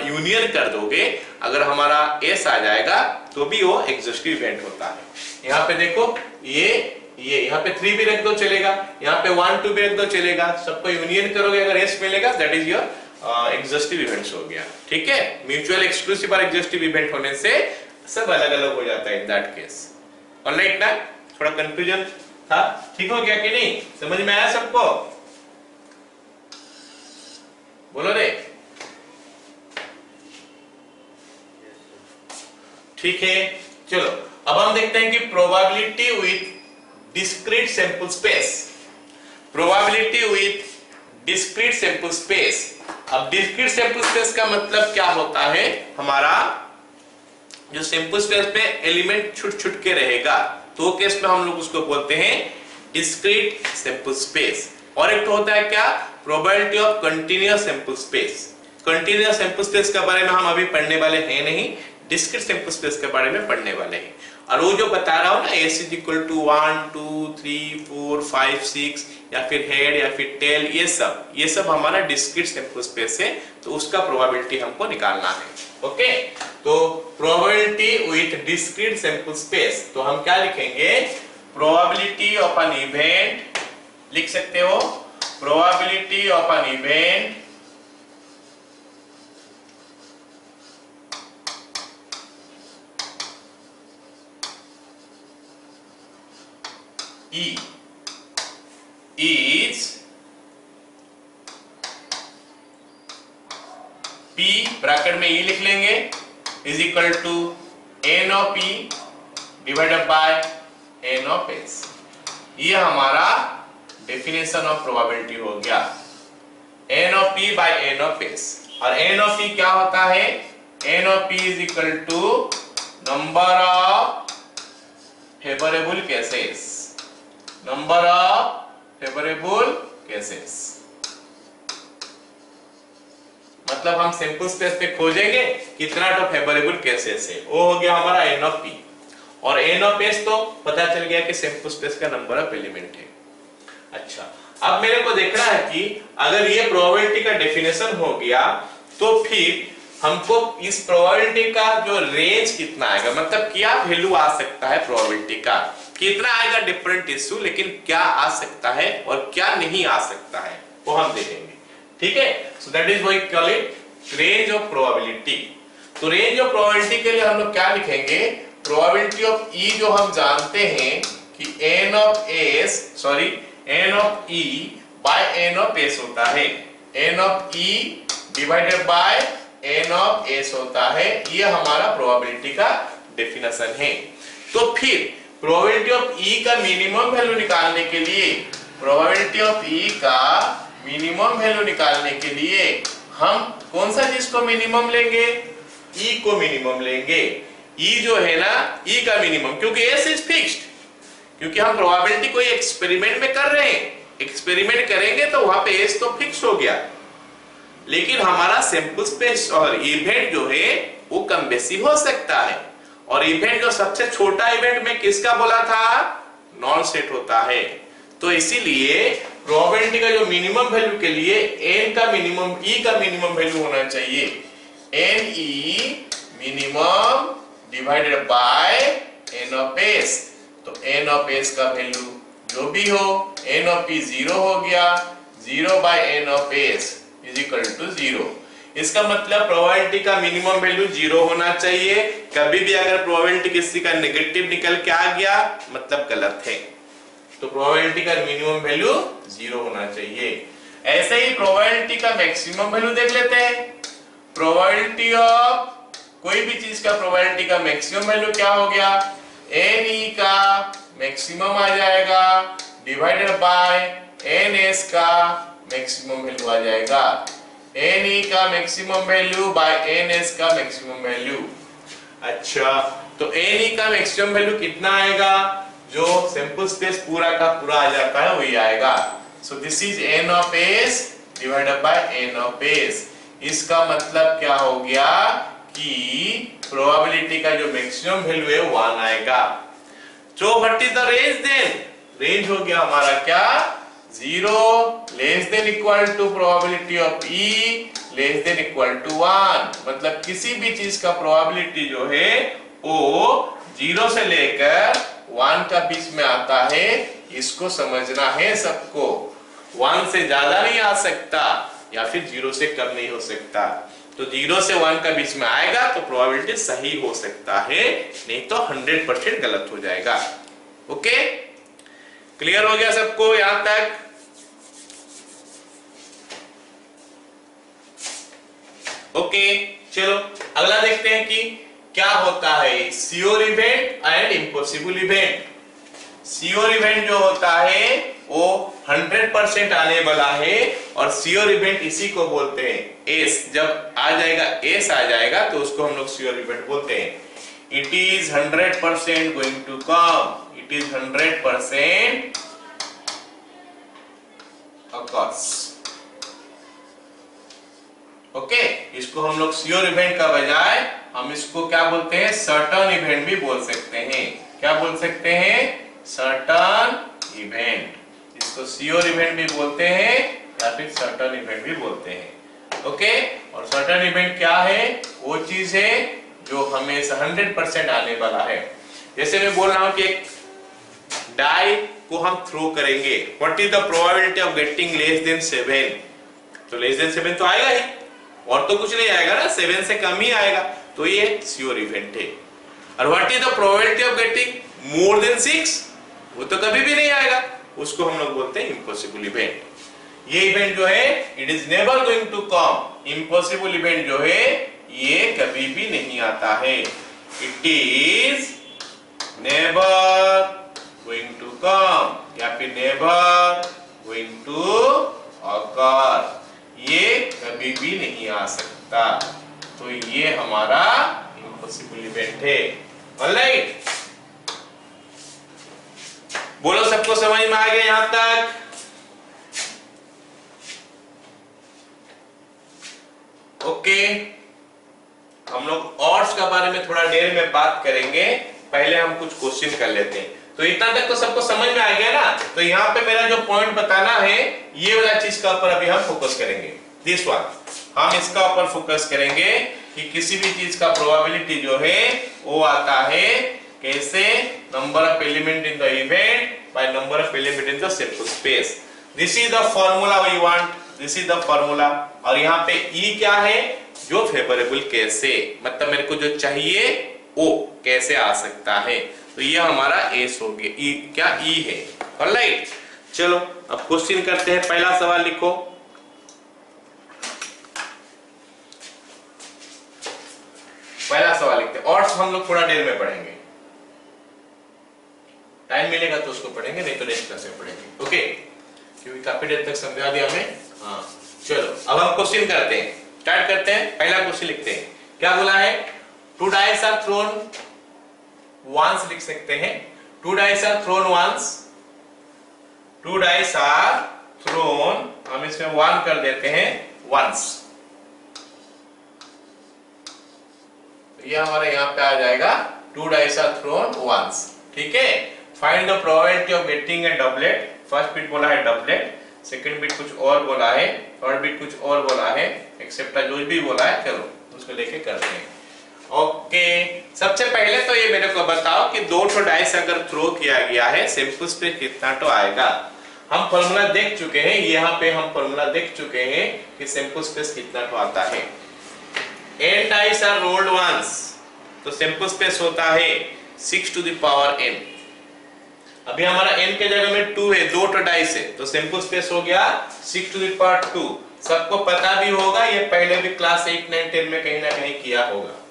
यूनियन कर दोगे, अगर हमारा एस आ जाएगा तो भी वो एग्जॉस्टिव इवेंट होता है। यहाँ पे देखो, ये यहाँ पे 3 भी रख दो चलेगा, यहाँ पे 1 2 भी रख दो चलेगा, सबको यूनियन करोगे अगर एस मिलेगा, that is your exhaustive events हो गया। ठीक है, म्यूचुअल एक्सक्लूसिव और एग्जॉस्टिव इवेंट होने से सब अलग अलग हो जाता है इन दैट केस। ऑलराइट ना, थोड़ा कंफ्यूजन था, ठीक हो गया कि नहीं, समझ में आया सबको? बोलो रे। ठीक है, चलो अब हम देखते हैं कि probability with discrete sample space. Probability with discrete sample space. अब डिस्क्रीट सैंपल स्पेस का मतलब क्या होता है, हमारा जो सैंपल स्पेस में एलिमेंट छुट के रहेगा, तो केस में हम लोग उसको बोलते हैं डिस्क्रीट सैंपल स्पेस। और एक तो होता है क्या, probability of continuous sample space. Continuous sample space के बारे में हम अभी पढ़ने वाले हैं नहीं, डिस्क्रीट सैंपल स्पेस के बारे में पढ़ने वाले हैं। और वो जो बता रहा हूं ना, S = 1 2 3 4 5 6 या फिर हेड या फिर टेल, ये सब हमारा डिस्क्रीट सैंपल स्पेस है, तो उसका प्रोबेबिलिटी हमको निकालना है। ओके, तो probability with discrete sample space, तो हम क्या लिखेंगे, प्रोबेबिलिटी ऑफ एन इवेंट, लिख सकते हो probability of an event E is P, bracket में E लिख लेंगे, is equal to N of E divided by N of S। ये हमारा डेफिनेशन ऑफ प्रोबेबिलिटी हो गया, N of P by N of S। और N ऑफ P क्या होता है, N of P is equal to number of favourable cases, number of favourable cases. मतलब हम सैंपल स्पेस पे खोजेंगे कितना तो फेवरेबल केसेस है, वो हो गया हमारा N ऑफ P। और N ऑफ S तो पता चल गया कि सैंपल स्पेस का नंबर ऑफ एलिमेंट है। अच्छा, अब मेरे को देखना है कि अगर ये प्रोबेबिलिटी का डेफिनेशन हो गया, तो फिर हमको इस प्रोबेबिलिटी का जो रेंज कितना आएगा, मतलब क्या वैल्यू आ सकता है प्रोबेबिलिटी का, कितना आएगा डिफरेंट इश्यू, लेकिन क्या आ सकता है और क्या नहीं आ सकता है वो हम देखेंगे। ठीक है, so that is why we call it range of probability. तो रेंज ऑफ प्रोबेबिलिटी के लिए हम लोग क्या लिखेंगे, प्रोबेबिलिटी ऑफ E जो हम जानते हैं कि N of E by N of S होता है, N of E divided by N of S होता है, ये हमारा प्रोबेबिलिटी का डेफिनेशन है। तो फिर प्रोबेबिलिटी ऑफ E का मिनिमम वैल्यू निकालने के लिए, प्रोबेबिलिटी ऑफ E का मिनिमम वैल्यू निकालने के लिए हम कौन सा चीज को मिनिमम लेंगे, E को मिनिमम लेंगे। E जो है ना, E का मिनिमम, क्योंकि S इज फिक्स्ड, क्योंकि हम प्रोबेबिलिटी कोई एक्सपेरिमेंट में कर रहे हैं, एक्सपेरिमेंट करेंगे तो वहां पे S तो फिक्स हो गया, लेकिन हमारा सैंपल स्पेस और इवेंट जो है वो कम बेसी हो सकता है। और इवेंट जो सबसे छोटा इवेंट में किसका बोला था, नॉन सेट होता है। तो इसीलिए प्रोबेबिलिटी का जो मिनिमम वैल्यू के लिए N का मिनिमम, E का मिनिमम वैल्यू होना चाहिए, NE minimum divided by N of S। तो N ऑफ S का वैल्यू जो भी हो, N ऑफ P 0 हो गया, 0 by N of S is equal to 0। इसका मतलब प्रोबेबिलिटी का मिनिमम वैल्यू 0 होना चाहिए। कभी भी अगर प्रोबेबिलिटी किसी का नेगेटिव निकल के आ गया, मतलब गलत है। तो प्रोबेबिलिटी का मिनिमम वैल्यू 0 होना चाहिए। ऐसे ही प्रोबेबिलिटी का मैक्सिमम वैल्यू देख लेते हैं। प्रोबेबिलिटी ऑफ कोई भी चीज का प्रोबेबिलिटी का मैक्सिमम वैल्यू क्या हो गया, NE का मैक्सिमम आ जाएगा डिवाइडेड बाय एन एस का मैक्सिमम वैल्यू आ जाएगा, एन ई का maximum value by N S का मैक्सिमम वैल्यू। अच्छा, तो एन ई का मैक्सिमम वैल्यू कितना आएगा? जो सैंपल स्पेस पूरा का पूरा आ जाता है वही आएगा। So this is N of S divided by N of S. इसका मतलब क्या हो गया कि प्रोबेबिलिटी का जो मैक्सिमम वैल्यू है 1 आएगा। तो what is the range then? Range हो गया हमारा क्या? 0 less than equal to probability of E less than equal to 1। मतलब किसी भी चीज का प्रोबेबिलिटी जो है वो 0 से लेकर 1 का बीच में आता है। इसको समझना है सबको। 1 से ज्यादा नहीं आ सकता या फिर 0 से कम नहीं हो सकता। तो 0 से 1 का बीच में आएगा तो प्रोबेबिलिटी सही हो सकता है, नहीं तो 100% गलत हो जाएगा। ओके, क्लियर हो गया सबको यहां तक? ओके, चलो अगला देखते हैं कि क्या होता है sure event and impossible event. Sure event जो होता है वो 100% आने वाला है और श्योर इवेंट इसी को बोलते हैं एस। जब आ जाएगा एस आ जाएगा तो उसको हम लोग श्योर इवेंट बोलते हैं। It is 100% going to come, it is 100% occurs। Okay, इसको हम लोग श्योर इवेंट का बजाय हम इसको क्या बोलते हैं? सर्टन इवेंट भी बोल सकते हैं। क्या बोल सकते हैं? Certain event. इसको श्योर इवेंट भी बोलते हैं या फिर सर्टन इवेंट भी बोलते हैं। ओके, और सर्टन इवेंट क्या है? वो चीज है जो हमेशा 100% आने वाला है। जैसे मैं बोल रहा हूं कि एक डाई को हम थ्रो करेंगे, what is the probability of getting less than 7? तो लेस देन 7 तो आएगा ही, और तो कुछ नहीं आएगा ना, 7 से कम ही आएगा। तो ये श्योर इवेंट है। और what is the probability of getting more than 6? वो तो कभी भी नहीं आएगा, उसको हम लोग बोलते हैं इम्पॉसिबल इवेंट। ये इवेंट जो है it is never going to come. Impossible event जो है ये कभी भी नहीं आता है। It is never going to come या फिर नेवर गोइंग टू ऑकर। ये कभी भी नहीं आ सकता। तो ये हमारा इम्पॉसिबल इवेंट है। ऑलराइट, बोलो सबको समझ में आ गया यहां तक? ओके, हम लोग ऑड्स के बारे में थोड़ा देर में बात करेंगे, पहले हम कुछ क्वेश्चन कर लेते हैं। तो इतना तक तो सबको समझ में आ गया ना? तो यहाँ पे मेरा जो पॉइंट बताना है ये वाला चीज का ऊपर अभी हम फोकस करेंगे। दिस वन हम इसका ऊपर फोकस करेंगे कि किसी भी चीज का प्रोबेबिलिटी जो है वो आता है कैसे? Number of element in the event by number of element in the sample space. This is the formula we want, this is the formula. और यहाँ पे ई क्या है? जो फेवरेबल कैसे, मतलब मेरे को जो चाहिए वो कैसे आ सकता है। तो ये हमारा एस हो गया। ई क्या? ई है। ऑलराइट, चलो अब क्वेश्चन करते हैं। पहला सवाल लिखो। पहला सवाल लिखते हैं, और हम लोग थोड़ा देर में पढ़ेंगे, टाइम मिलेगा तो उसको पढ़ेंगे, नहीं तो नेक्स्ट क्लास में पढ़ेंगे। ओके, क्योंकि काफी देर तक समझा दिया हमें। हाँ, चलो अब हम क्वेश्चन करते हैं, स्टार्ट करते हैं। पहला क्वेश्चन लिखते हैं। क्या बोला है? 2 dice are thrown once लिख सकते हैं। 2 dice are thrown once, 2 dice are thrown, हम इसमें 1 कर देते हैं once। ये हमारे यहाँ पे आ जाएगा 2 dice are thrown once। ठीक है, find the probability of getting a doublet. First bit बोला है डबलेट, सेकंड बिट कुछ और बोला है, थर्ड बिट कुछ और बोला है, एक्सेप्ट जो भी बोला है, चलो उसको लेके करते हैं। ओके, सबसे पहले तो ये मेरे को बताओ कि 2 डाइस अगर थ्रो किया गया है सैंपल स्पेस कितना तो आएगा। हम फॉर्मूला देख चुके हैं, यहाँ पे हम फॉर्मूला देख चुके हैं कि सैंपल स्पेस कितना तो आता है। n dice are rolled once, तो सैंपल स्पेस होता है 6 to the power n। अभी हमारा n के जगह में 2 है, 2 डाइस है, तो सैंपल स्पेस हो गया 6 to the power 2। सबको पता भी होगा, ये पहले भी क्लास 8, 9, 10 में कहीं ना कहीं किया होगा।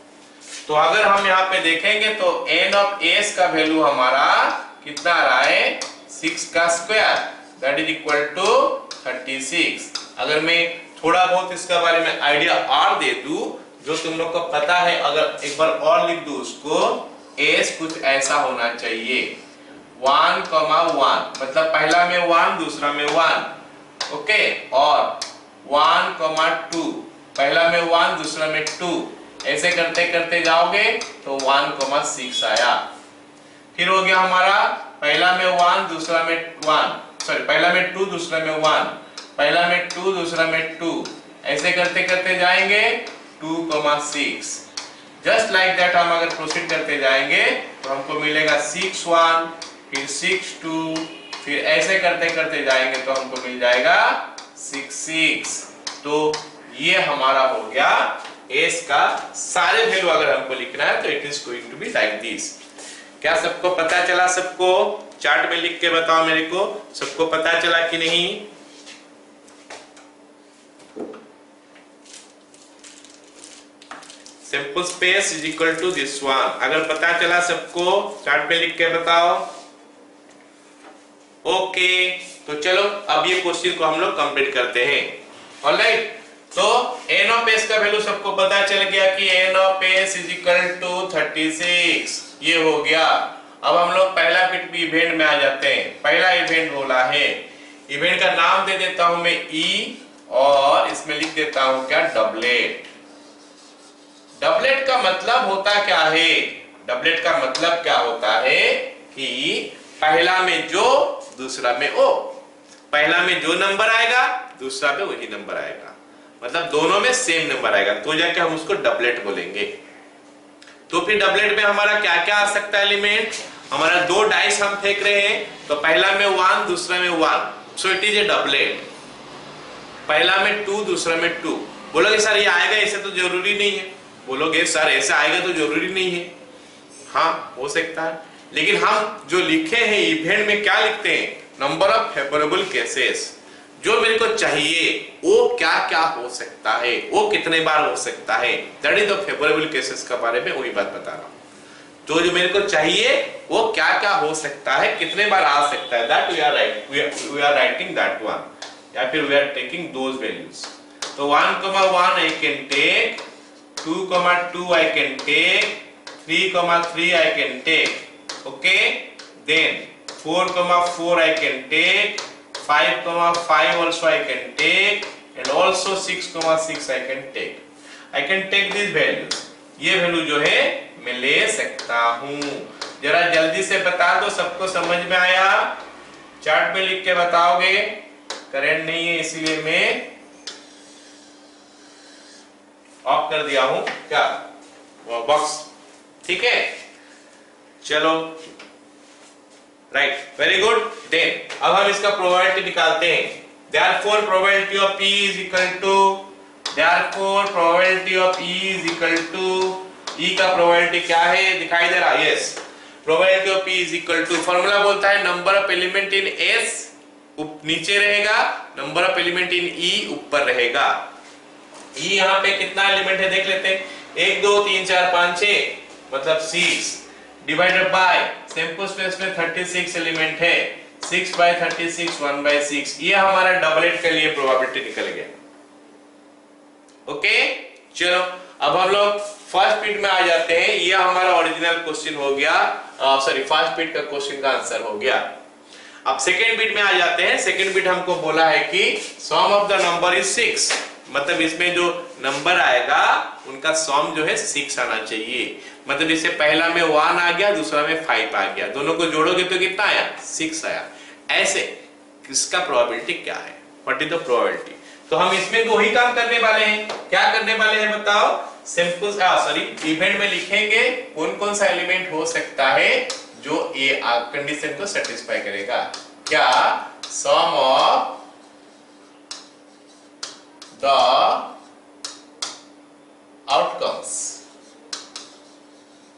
तो अगर हम यहाँ पे देखेंगे तो n ऑफ s का वैल्यू हमारा कितना आ रहा है 6 का square that is equal to 36। अगर मैं थोड़ा बहुत इसका बारे में आइडिया और दे दूं जो तुम लोग को पता है, अगर एक बार और लिख दूं उसको, एस कुछ ऐसा होना चाहिए 1,1 मतलब पहला में 1 दूसरा में 1, ओके, और 1,2 पहला में 1 दूसरा में 2, ऐसे करते करते जाओगे तो 1,6 आया। फिर हो गया हमारा पहला में 1 दूसरा में 1, सॉरी पहला में 2 दूसरा में 1, पहला में 2 दूसरा में 2, ऐसे करते करते जाएंगे 2,6। जस्ट लाइक दैट हम अगर प्रोसीड करते जाएंगे तो हमको मिलेगा 6,1, फिर 6,2, फिर ऐसे करते करते जाएंगे तो हमको मिल जाएगा 6,6। तो ये हमारा हो गया एस का सारे वैल्यू अगर हमको लिखना है तो it is going to be like this. क्या सबको पता चला? सबको चार्ट में लिख के बताओ मेरे को, सबको पता चला कि नहीं? Simple space is equal to this one. अगर पता चला सबको चार्ट पे लिख के बताओ। ओके, तो चलो अब ये क्वेश्चन को हम लोग कंप्लीट करते हैं। ऑलराइट, तो एन ऑफ एस का वैल्यू सबको पता चल गया कि N of S is equal to 36। ये हो गया। अब हम लोग पहला इवेंट में आ जाते हैं। पहला इवेंट बोला है, इवेंट का नाम दे देता हूं मैं ई, और इसमें लिख देता हूं क्या, डबलेट। डबलेट का मतलब होता क्या है? डबलेट का मतलब क्या होता है कि पहला में जो दूसरा में ओ, पहला में जो नंबर आएगा दूसरा में वही नंबर आएगा, मतलब दोनों में सेम नंबर आएगा, तो जाके हम उसको डबलेट बोलेंगे। तो फिर डबलेट में हमारा क्या क्या आ सकता है एलिमेंट? हमारा दो डाइस हम फेंक रहे हैं, तो पहला में 1 दूसरा में 1, so it is A doublet. पहला में 2 दूसरा में 2। बोलोगे सर ये आएगा, ऐसे तो जरूरी नहीं है। बोलोगे सर ऐसा आएगा तो जरूरी नहीं है। हाँ हो सकता है, लेकिन हम जो लिखे हैं इवेंट में क्या लिखते हैं? Number of favourable cases. जो मेरे को चाहिए वो क्या क्या हो सकता है, वो कितने बार हो सकता है, that is the favourable cases का बारे में वही बात बता रहा हूं। तो जो मेरे को चाहिए वो क्या क्या हो सकता है, कितने बार आ सकता है, that we are writing that one, या फिर we are taking those values. तो 1,1 I can take, 2,2 I can take, 3,3 I can take, okay? Then 4,4 I can take, 5,5 also I can take, and also 6,6 I can take. I can take these values. ये value जो है मैं ले सकता हूँ। जरा जल्दी से बता दो, सबको समझ में आया? चार्ट में लिख के बताओगे। करंट नहीं है इसीलिए मैं ऑफ कर दिया हूं क्या बॉक्स, ठीक है? चलो राइट, वेरी गुड। देन अब हम इसका प्रोबेबिलिटी निकालते हैं। Therefore probability of P is equal to, therefore probability of E is equal to, E का प्रोबेबिलिटी क्या है दिखाई दे रहा है? Yes, probability of P is equal to, formula बोलता है number of element in S नीचे रहेगा, number of element in E ऊपर रहेगा। E यहाँ पे कितना एलिमेंट है देख लेते हैं, 1 2 3 4 5 6, मतलब 6 डिवाइडेड बाय सैंपल स्पेस में 36 एलिमेंट है, 6 by 36 1/6। ये हमारा डबलेट के लिए प्रोबेबिलिटी निकल गया। ओके, चलो अब हम लोग फर्स्ट बिट में आ जाते हैं। ये हमारा ओरिजिनल क्वेश्चन हो गया, सॉरी फर्स्ट बिट का क्वेश्चन का आंसर हो गया। अब सेकेंड बिट में आ जाते हैं। सेकेंड बिट हमको बोला है कि sum of the number is 6, मतलब इसमें जो नंबर आएगा उनका सम जो है 6 आना चाहिए। मतलब इससे पहला में 1 आ गया, दूसरा में 5 आ गया, दोनों को जोड़ोगे तो कितना आया? 6 आया। ऐसे इसका प्रोबेबिलिटी क्या है, व्हाट इज द प्रोबेबिलिटी? तो हम इसमें वही काम करने वाले हैं। क्या करने वाले हैं बताओ? सिंपल सॉरी इवेंट में लिखेंगे कौन कौन सा एलिमेंट हो सकता है जो ए कंडीशन को सेटिस्फाई करेगा। क्या? Sum of the outcomes,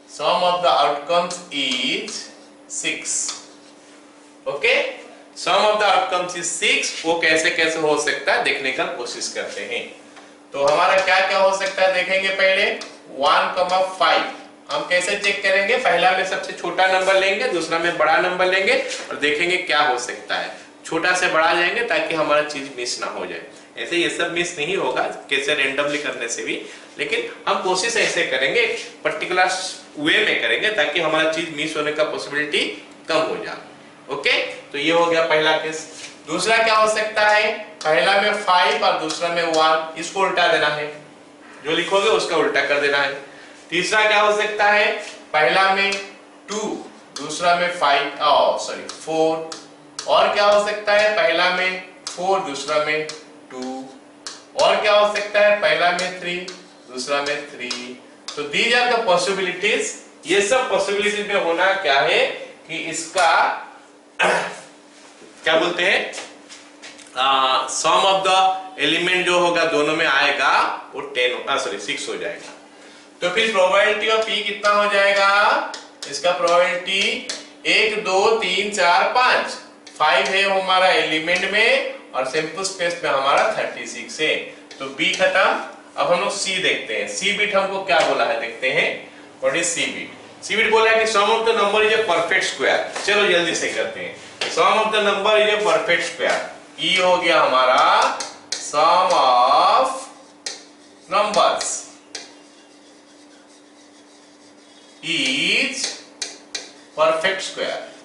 sum of the outcomes is 6, okay? sum of the outcomes is 6। वो कैसे कैसे हो सकता है देखने का कोशिश करते हैं। तो हमारा क्या क्या हो सकता है देखेंगे। पहले 1,5 हम कैसे चेक करेंगे? पहला में सबसे छोटा नंबर लेंगे, दूसरा में बड़ा नंबर लेंगे और देखेंगे क्या हो सकता है। छोटा से बड़ा जाएंगे ताकि हमारा चीज मिस ना हो जाए। ऐसे ये सब मिस नहीं होगा कैसे रैंडमली करने से भी, लेकिन हम कोशिश ऐसे करेंगे, पर्टिकुलर वे में करेंगे ताकि हमारा चीज मिस होने का पॉसिबिलिटी कम हो जाए। ओके, तो ये हो गया पहला केस। दूसरा क्या हो सकता है? पहला में 5 और दूसरा में 1, इसको उल्टा देना है, जो लिखोगे उसका उल्टा कर देना है। तीसरा क्या हो सकता है? पहला में 2, दूसरा में 4, और क्या हो सकता है? पहला में 4, दूसरा में 2, और क्या हो सकता है? पहला में 3, दूसरा में 3। तो दीज आर द पॉसिबिलिटीज। ये सब पॉसिबिलिटीज में होना क्या है कि इसका क्या बोलते हैं, सम ऑफ द एलिमेंट जो होगा दोनों में आएगा वो 6 हो जाएगा। तो फिर प्रोबेबिलिटी ऑफ पी कितना हो जाएगा? इसका प्रोबेबिलिटी 1 2 3 4 5 है हमारा एलिमेंट में और सैंपल स्पेस में हमारा 36 है। तो बी खत्म। अब हम लोग सी देखते हैं। सी बिट हमको क्या बोला है देखते हैं। What is C bit? C bit बोला है कि sum of the number is a perfect square. चलो जल्दी से करते हैं। Sum of the number is a perfect square. E हो गया हमारा sum of numbers is perfect square.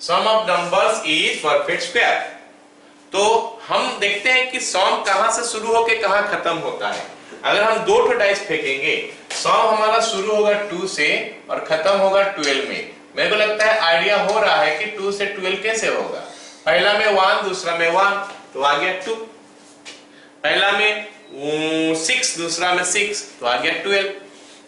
Sum of numbers is perfect square. तो हम देखते हैं कि सम कहां से शुरू होकर कहां खत्म होता है। अगर हम 2 डाइस फेंकेंगे, सम हमारा शुरू होगा 2 से और खत्म होगा 12 में। मेरे को लगता है आइडिया हो रहा है कि 2 से 12 कैसे होगा। पहला में 1, दूसरा में 1, तो आ गया 2। पहला में 6, दूसरा में 6, तो आ गया 12।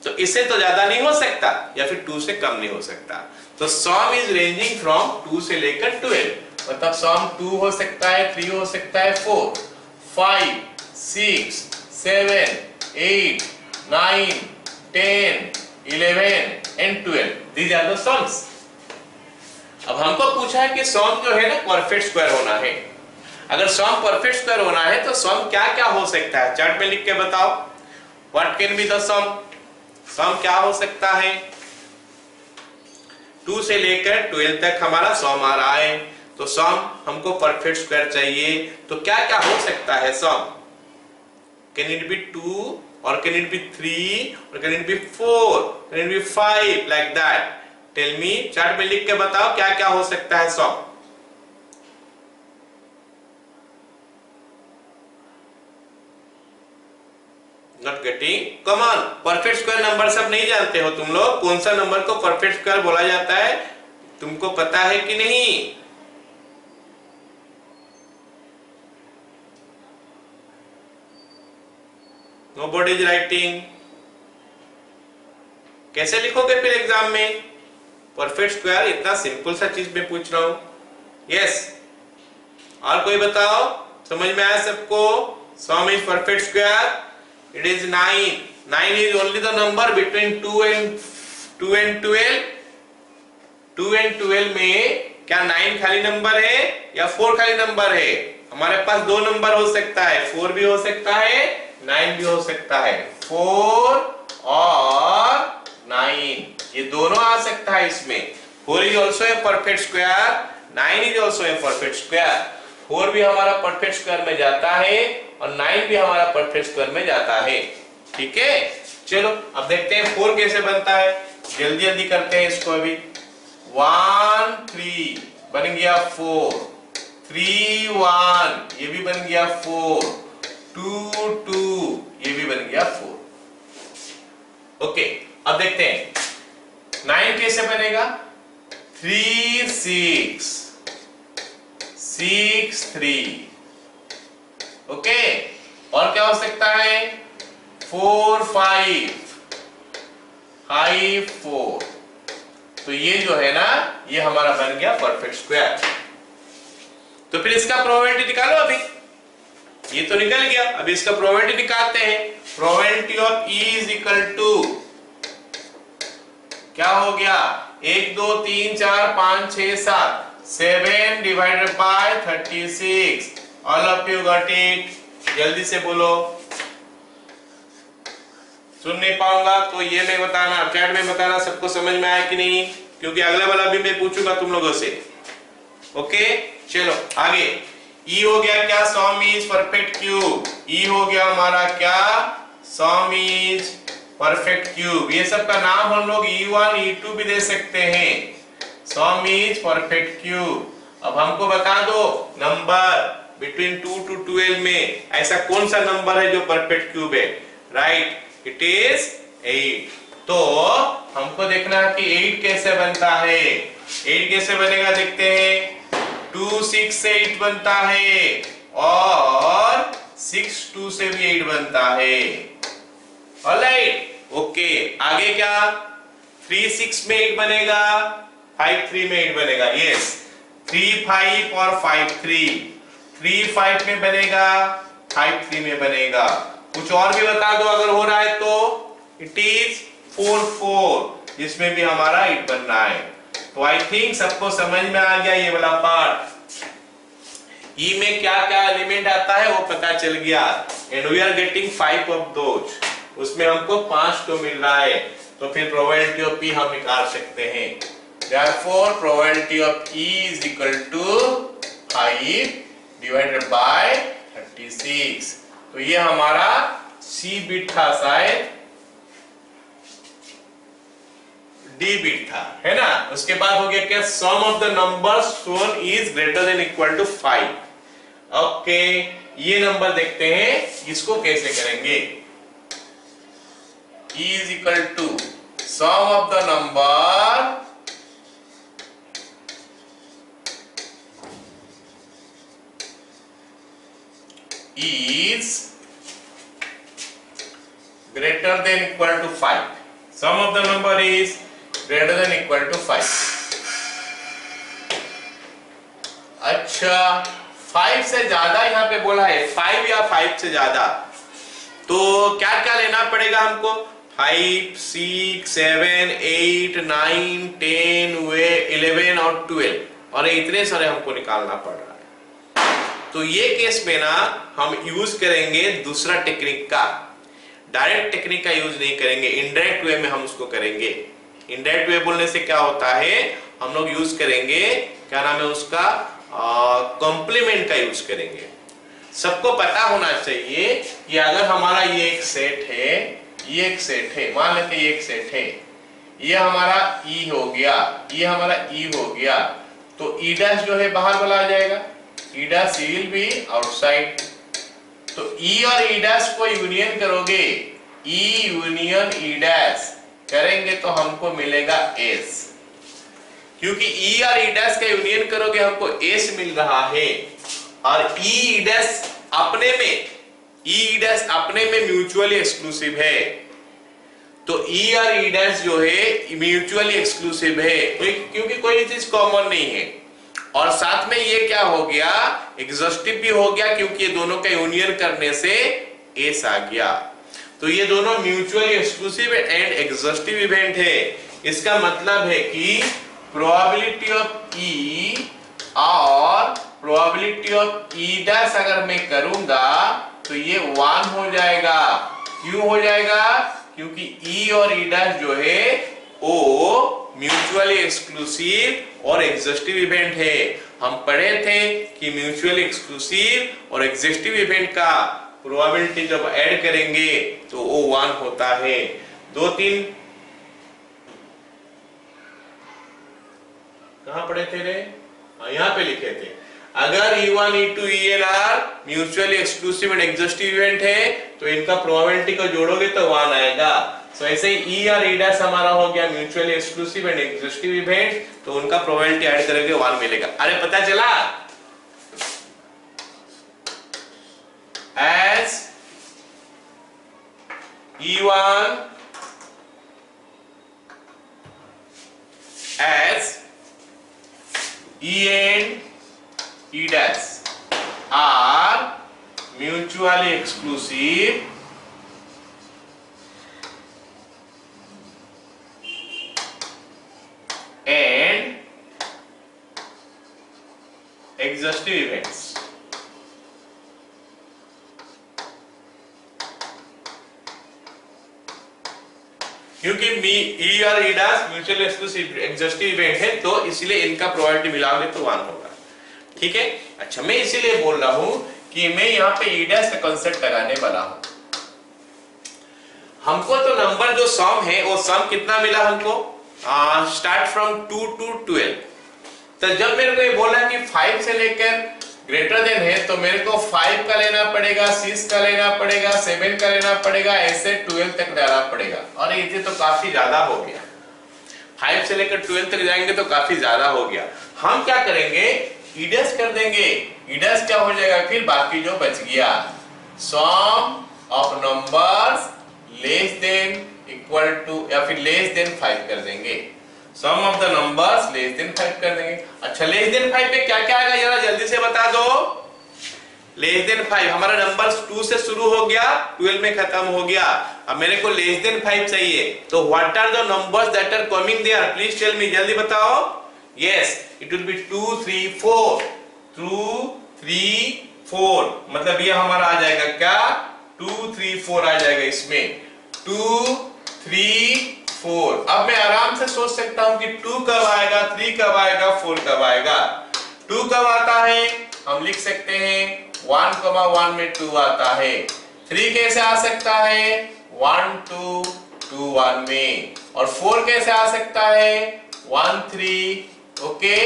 तो इससे तो ज्यादा नहीं हो सकता या फिर 2 से कम नहीं हो सकता। तो सम इज रेंजिंग फ्रॉम 2 से लेकर 12। मतलब सम 2 हो सकता है, 3 हो सकता है, 4, 5, 6, 7, 8, 9, 10, 11 and 12. These are the sums. अब हमको पूछा है कि सम जो है ना परफेक्ट स्क्वायर होना है। अगर सम परफेक्ट स्क्वायर होना है तो सम क्या क्या हो सकता है? चार्ट में लिख के बताओ। व्हाट कैन बी द सम? सम क्या हो सकता है? 2 से लेकर 12 तक हमारा सम आ रहा है। तो सम हमको परफेक्ट स्क्वायर चाहिए, तो क्या क्या हो सकता है sum? Can it be 2 or can it be 3 or can it be 4, can it be 5, like that? Tell me, chart में लिख के बताओ क्या क्या हो सकता है सम। Not getting? Come on, perfect square number सब नहीं जानते हो तुम लोग? कौन सा नंबर को परफेक्ट स्क्वायर बोला जाता है तुमको पता है कि नहीं? Nobody is writing. कैसे लिखोगे फिर एग्जाम में परफेक्ट स्क्वायर? इतना सिंपल सा चीज में पूछ रहा हूं। यस, और कोई बताओ? समझ में आया सबको? सम is perfect square, it is 9. 9 is only the number between 2 and 12. 2 and 12 में क्या 9 खाली नंबर है या 4 खाली नंबर है? हमारे पास 2 नंबर हो सकता है, 4 भी हो सकता है, 9 भी हो सकता है। 4 और 9 ये दोनों आ सकता है इसमें। 4 is also a perfect square, 9 is also a perfect square. 4 भी हमारा परफेक्ट स्क्वायर में जाता है और 9 भी हमारा परफेक्ट स्क्वायर में जाता है। ठीक है, चलो अब देखते हैं 4 कैसे बनता है। जल्दी जल्दी करते हैं इसको। अभी 1 3 बन गया 4, 3 1 ये भी बन गया 4, 2 2 ये भी बन गया 4। ओके, अब देखते हैं 9 कैसे बनेगा। 3 6 6 3। ओके, और क्या हो सकता है? 4 5 5 4। तो ये जो है ना ये हमारा बन गया परफेक्ट स्क्वायर। तो फिर इसका प्रोबेबिलिटी निकालो। अभी ये तो निकल गया, अभी इसका प्रोबेबिलिटी निकालते हैं। Probability of E is equal to क्या हो गया? 1 2 3 4 5 6 7 7 divided by 36। All of you got it? जल्दी से बोलो। सुन नहीं पाऊंगा तो ये मैं बताना, चैट में बताना सबको समझ में आया कि नहीं, क्योंकि अगला वाला भी मैं पूछूंगा तुम लोगों से। ओके चलो आगे। ई हो गया क्या, सम इज परफेक्ट क्यूब। ई हो गया हमारा क्या, सम इज परफेक्ट क्यूब। ये सब का नाम हम लोग E1 E2 भी दे सकते हैं। सम इज परफेक्ट क्यूब। अब हमको बता दो नंबर बिटवीन 2 to 12 में ऐसा कौन सा नंबर है जो परफेक्ट क्यूब है। Right, it is 8। तो हमको देखना है कि 8 कैसे बनता है। 8 कैसे बनेगा देखते हैं। 2 6 से 8 बनता है और 6 2 से भी 8 बनता है। ऑलराइट ओके, आगे क्या, 3 6 में 8 बनेगा, 5 3 में 8 बनेगा। यस, 3 5 और 5 3, 3 5 में बनेगा, 5 3 में बनेगा। कुछ और भी बता दो अगर हो रहा है तो। इट इज 4 4, जिसमें भी हमारा 8 बनना है। तो आई थिंक सबको समझ में आ गया ये वाला पार्ट। ई में क्या क्या एलिमेंट आता है वो पता चल गया। And we are getting 5 of those, उसमें हमको 5 तो मिल रहा है। तो फिर प्रोबेबिलिटी ऑफ पी हम निकाल सकते हैं। Therefore probability of E is equal to 5 divided by 36। तो ये हमारा सी बिट था, शायद डी बिट था, है ना। उसके बाद हो गया क्या, sum of the numbers shown is greater than equal to 5। Okay, ये नंबर देखते हैं इसको कैसे करेंगे। E is equal to sum of the number is greater than equal to 5. Sum of the number is greater than equal to 5. अच्छा, 5 से ज्यादा यहाँ पे बोला है, 5 या 5 से ज्यादा। तो क्या क्या लेना पड़ेगा हमको, 5 6 7 8 9 10 11 और 12, और इतने सारे हमको निकालना पड़ रहा है। तो ये केस में ना हम यूज करेंगे दूसरा टेक्निक का, डायरेक्ट टेक्निक का यूज नहीं करेंगे, इनडायरेक्ट वे में हम उसको करेंगे। इनडायरेक्ट वे बोलने से क्या होता है, हम लोग यूज करेंगे, क्या नाम है उसका, कॉम्प्लीमेंट का यूज करेंगे। सबको पता होना चाहिए कि अगर हमारा ये एक सेट है, ये एक सेट है, मान लेते हैं ये एक सेट है, ये हमारा ई हो गया, ये हमारा ई हो गया, तो ई डैश जो है बाहर वाला आ जाएगा, ई डैश विल बी आउटसाइड। तो ई और ई डैश को यूनियन करोगे, ई यूनियन ई डैश करेंगे तो हमको मिलेगा एस। क्योंकि ई और ई डैश का यूनियन करोगे हमको एस मिल रहा है, और ई डैश अपने में, ई डैश अपने में म्यूचुअली एक्सक्लूसिव है। तो ई और ई डैश जो है म्यूचुअली एक्सक्लूसिव है, क्योंकि कोई चीज कॉमन नहीं है। और साथ में ये क्या हो गया, एग्जॉस्टिव भी हो गया, क्योंकि ये दोनों का यूनियन करने से एस आ गया। तो ये दोनों mutually exclusive and exhaustive event है। इसका मतलब है कि प्रोबेबिलिटी ऑफ ई और प्रोबेबिलिटी ऑफ ई डैश अगर मैं करूंगा तो ये 1 हो जाएगा। क्यों हो जाएगा, क्योंकि ई और ई डैश जो है वो म्यूचुअली एक्सक्लूसिव और एग्जॉस्टिव इवेंट है। हम पढ़े थे कि म्यूचुअली एक्सक्लूसिव और एग्जॉस्टिव इवेंट का प्रोबेबिलिटी जब ऐड करेंगे तो वो 1 होता है। 2 3 कहां पढ़े थे रे, यहाँ पे लिखे थे। अगर E1 E2 En are mutually exclusive and exhaustive event है तो इनका प्रोबेबिलिटी को जोड़ोगे तो 1 आएगा। सो ऐसे ही E और E डैश हमारा हो गया mutually exclusive and exhaustive event, तो उनका प्रोबेबिलिटी ऐड करेंगे 1 मिलेगा। अरे पता चला, as E1 as En E dash are mutually exclusive and exhaustive events. क्योंकि ई और ई dash mutual exclusive exhaustive event है, तो इसलिए इनका प्रोबेबिलिटी मिलाओगे तो 1 होगा। ठीक है, अच्छा मैं इसीलिए बोल रहा हूं कि मैं यहाँ पे ई डैश का कांसेप्ट लगाने वाला हूं। हमको तो नंबर जो सम है वो सम कितना मिला हमको, स्टार्ट फ्रॉम 2 to 12। तो जब मेरे को ये बोला कि 5 से लेकर ग्रेटर देन है तो मेरे को 5 का लेना पड़ेगा, 6 का लेना पड़ेगा, 7 का लेना पड़ेगा, ऐसे 12 तक लेना पड़ेगा। और ये तो काफी ज्यादा हो गया, 5 से लेकर 12 तक जाएंगे तो काफी ज्यादा हो गया। हम क्या करेंगे, ईडस कर देंगे। ईडस क्या हो जाएगा फिर, बाकी जो बच गया sum of numbers less than equal to या फिर लेस देन 5 कर देंगे। Sum of the numbers less than 5 कर देंगे। अच्छा लेस देन 5 पे क्या क्या आएगा जरा जल्दी से बता दो। लेस देन 5 हमारा नंबर्स 2 से शुरू हो गया, 12 में खत्म हो गया। अब मेरे को लेस देन 5 चाहिए, तो what are the numbers that are coming there, please tell me, जल्दी बताओ। यस, इट विल बी 2 3 4, 2 3 4, मतलब ये हमारा आ जाएगा क्या, 2 3 4 आ जाएगा इसमें, 2 3 4। अब मैं आराम से सोच सकता हूं कि 2 कब आएगा, 3 कब आएगा, 4 कब आएगा। 2 कब आता है, हम लिख सकते हैं 1, 1 में 2 आता है। 3 कैसे आ सकता है, 1 2 2 1 में। और 4 कैसे आ सकता है, 1 3, ओके,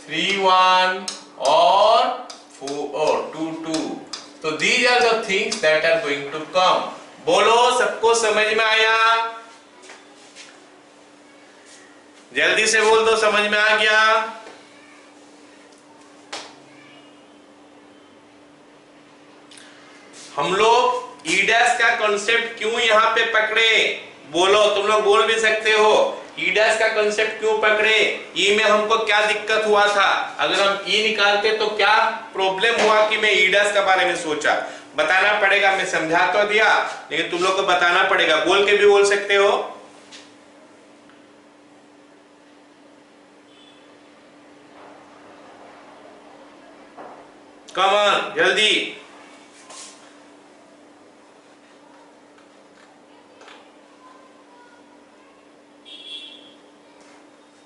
3 1 और 2 2। तो these are the things that are going to come। बोलो सबको समझ में आया, जल्दी से बोल दो, समझ में आ गया। हम लोग ई डैश का कॉन्सेप्ट क्यों यहाँ पे पकड़े, बोलो, तुम लोग बोल भी सकते हो। ई डैश का कॉन्सेप्ट क्यों पकड़े, ई में हमको क्या दिक्कत हुआ था, अगर हम ई निकालते तो क्या प्रॉब्लम हुआ कि मैं ई डैश के बारे में सोचा, बताना पड़ेगा। मैं समझा तो दिया, लेकिन तुम लोग को बताना पड़ेगा, बोल के भी बोल सकते हो। कम ऑन जल्दी,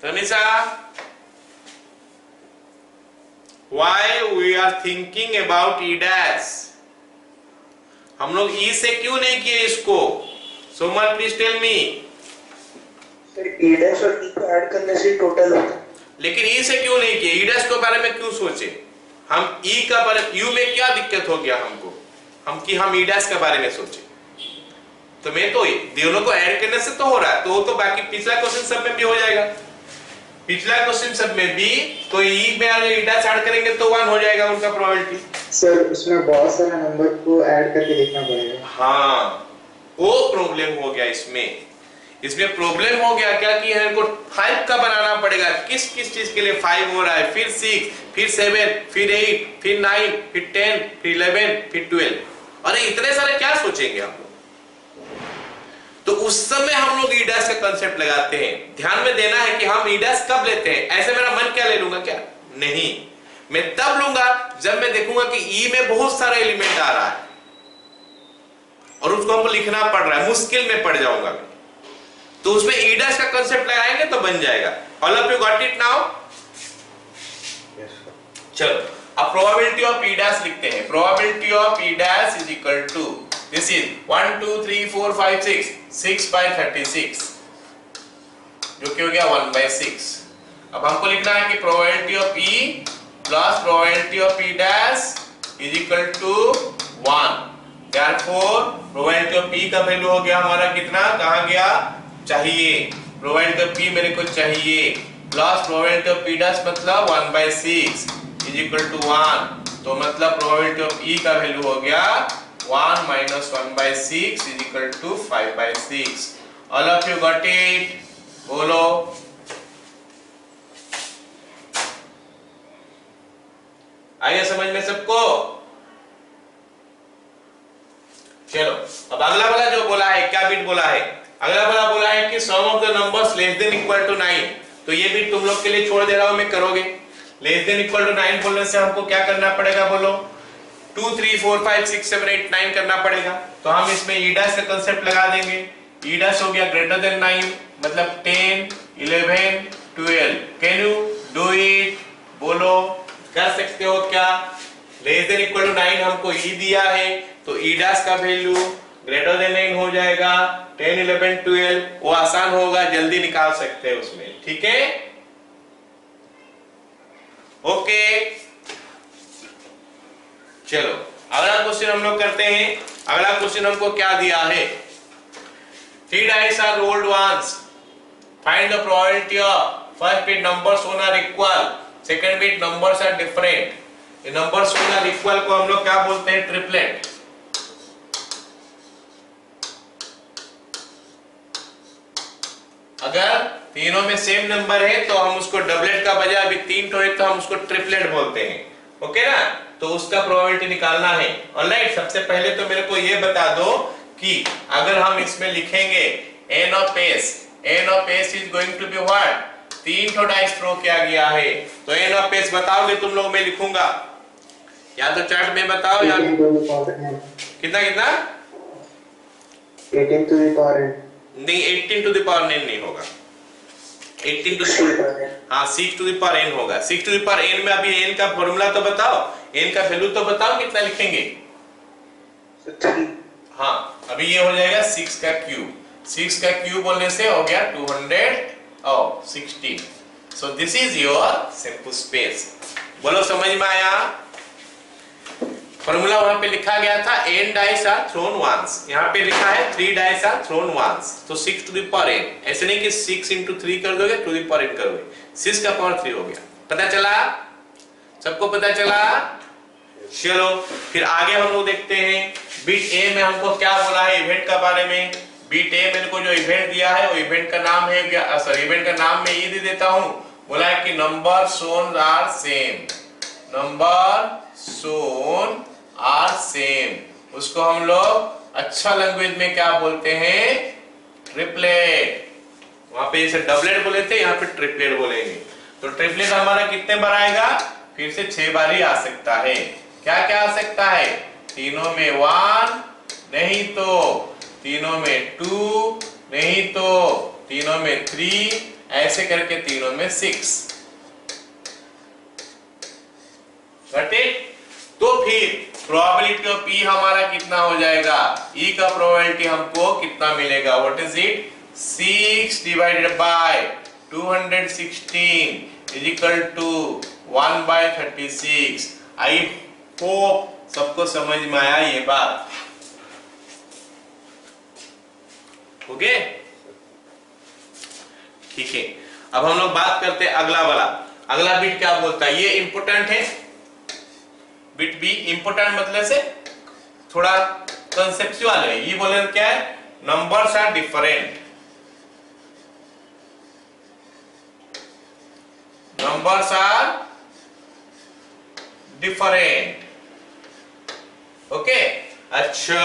Tanisha, why we are thinking about e dash, हम लोग ई से क्यों नहीं किए इसको, Suman please tell me. Sir E dash और ई को ऐड करने से टोटल होता है, लेकिन ई से क्यों नहीं किए, ई डैश के बारे में क्यों सोचे हम, ई का बारे यू में क्या दिक्कत हो गया हमको, हम ई डैश के बारे में सोचे। तो मैं तो दोनों को ऐड करने से तो हो रहा है, तो वो तो बाकी पिछला क्वेश्चन सब में भी हो जाएगा, पिछला क्वेश्चन सब में भी तो ई में अगर ई डैश ऐड करेंगे तो 1 हो जाएगा उनका प्रोबेबिलिटी। सर उसमें बहुत सारे नंबर को ऐड करके देखना पड़ेगा। हाँ, वो प्रॉब्लम हो गया इसमें प्रॉब्लम हो गया क्या कि हमको 5 का बनाना पड़ेगा, किस किस चीज के लिए 5 हो रहा है, फिर 6, फिर 7, फिर 8, फिर 9, फिर 10, फिर 11, फिर 12। अरे इतने सारे क्या सोचेंगे हम लोग, तो उस समय हम लोग ई डैश का कांसेप्ट लगाते हैं। ध्यान में देना है कि हम ई डैश कब लेते हैं, ऐसे मेरा मन क्या ले लूंगा क्या, नहीं, मैं तब लूंगा जब मैं देखूंगा कि ई में बहुत सारा एलिमेंट आ रहा है और उसको हमको लिखना पड़ रहा है, मुश्किल में पड़ जाऊंगा मैं, तो उसमें ई डैश का कांसेप्ट लगाएंगे तो बन जाएगा। All of you got it now? चलो अब प्रोबेबिलिटी ऑफ ई डैश लिखते हैं। Probability of E dash is equal to, this is 1 2 3 4 5 6, 6/36, जो कि हो गया 1/6। अब हमको लिखना है कि probability of E plus probability of E dash is equal to 1। Therefore probability of E का वैल्यू हो गया हमारा कितना, कहां गया, चाहिए, प्रोबेबिलिटी ऑफ पी मेरे को चाहिए, plus probability of P dash मतलब 1/6 इज इक्वल टू 1, तो मतलब प्रोबेबिलिटी ऑफ ई का वैल्यू हो गया 1 minus 1/6 is equal to 5/6। All of you got it? बोलो। आइए समझ में सबको? चलो अब अगला वाला जो बोला है, क्या बिट बोला है, अगला वाला बोला है कि sum of the numbers less than equal to 9। तो ये बिट तुम लोग के लिए छोड़ दे रहा हूं मैं, करोगे। लेस देन इक्वल टू 9 बोलने से हमको क्या करना पड़ेगा, बोलो, 2 3 4 5 6 7 8 9 करना पड़ेगा। तो हम इसमें ई डैश का कांसेप्ट लगा देंगे। ई डैश हो गया ग्रेटर देन 9, मतलब 10, 11, 12। Can you do it? बोलो, कर सकते हो क्या? लेस देन इक्वल टू 9 हमको ई दिया है, तो ई डैश का वैल्यू ग्रेटर देन 9 हो जाएगा। 10, 11, 12 वो आसान होगा, जल्दी निकाल सकते हैं उसमें। ठीक है, ओके। चलो अगला क्वेश्चन हम लोग करते हैं। अगला क्वेश्चन हमको क्या दिया है? 3 dice are rolled once. Find the probability of first bit numbers shown are equal, second bit numbers are different. ये numbers shown are equal को हम लोग क्या बोलते हैं? ट्रिपलेट। अगर तीनों में सेम नंबर है तो हम उसको डबलेट का बजाय अभी 3 तो है तो हम उसको ट्रिपलेट बोलते हैं। ओके ना? तो उसका प्रोबेबिलिटी निकालना है। ऑलराइट, सबसे पहले तो मेरे को ये बता दो कि अगर हम इसमें लिखेंगे n of s is going to be what? 3 तो डाइस थ्रो किया गया है, तो n of s बताओगे तुम लोग? मैं लिखूंगा, या तो चार्ट में बताओ या कितना कितना? 18 to the power n। नहीं, 18 to the power n नहीं होगा। 18 to the power, हाँ 6 to the power n होगा। 6 to the power n में अभी n का फॉर्मूला तो बताओ, n का वैल्यू तो बताओ कितना लिखेंगे? हाँ, अभी ये हो जाएगा 6 का क्यूब। 6 का क्यूब बोलने से हो गया 216। सो this is your sample space. बोलो समझ में आया? फॉर्मूला वहां पे लिखा गया था n dice are thrown once, यहाँ पे लिखा है 3 डाइस आर थ्रोन वंस, तो 6 to the power n। ऐसे नहीं कि 6 into 3 कर दोगे, to the power n करोगे, 6 का पावर 3 हो गया। पता चला? सबको पता चला? चलो फिर आगे हम लोग देखते हैं। बिट ए में हमको क्या बोला है इवेंट का बारे में? बिट ए मेरे को जो इवेंट दिया है वो इवेंट का नाम है क्या? सॉरी, इवेंट का नाम मैं ये दे देता हूं। बोला है कि number shown are same, number shown are same. उसको हम लोग अच्छा लैंग्वेज में क्या बोलते हैं? ट्रिपलेट। वहां पे जैसे डबलेट बोले थे, यहाँ पे ट्रिपलेट बोलेंगे। तो ट्रिपलेट हमारा कितने बार आएगा? फिर से 6 बार ही आ सकता है। क्या क्या आ सकता है? तीनों में 1, नहीं तो तीनों में 2, नहीं तो तीनों में 3, ऐसे करके तीनों में 6। Got it? तो फिर प्रोबेबिलिटी ऑफ P हमारा कितना हो जाएगा? E का प्रोबेबिलिटी हमको कितना मिलेगा? What is it? 6 divided by 216 is equal to 1/36। I hope सबको समझ में आया ये बात। ओके, ठीक है। अब हम लोग बात करते हैं अगला वाला। अगला बिट क्या बोलता है? ये इंपोर्टेंट है, बिट बी। इंपोर्टेंट मतलब से थोड़ा कंसेप्चुअल है। ये बोले क्या है? Numbers are different, numbers are different. Okay, अच्छा,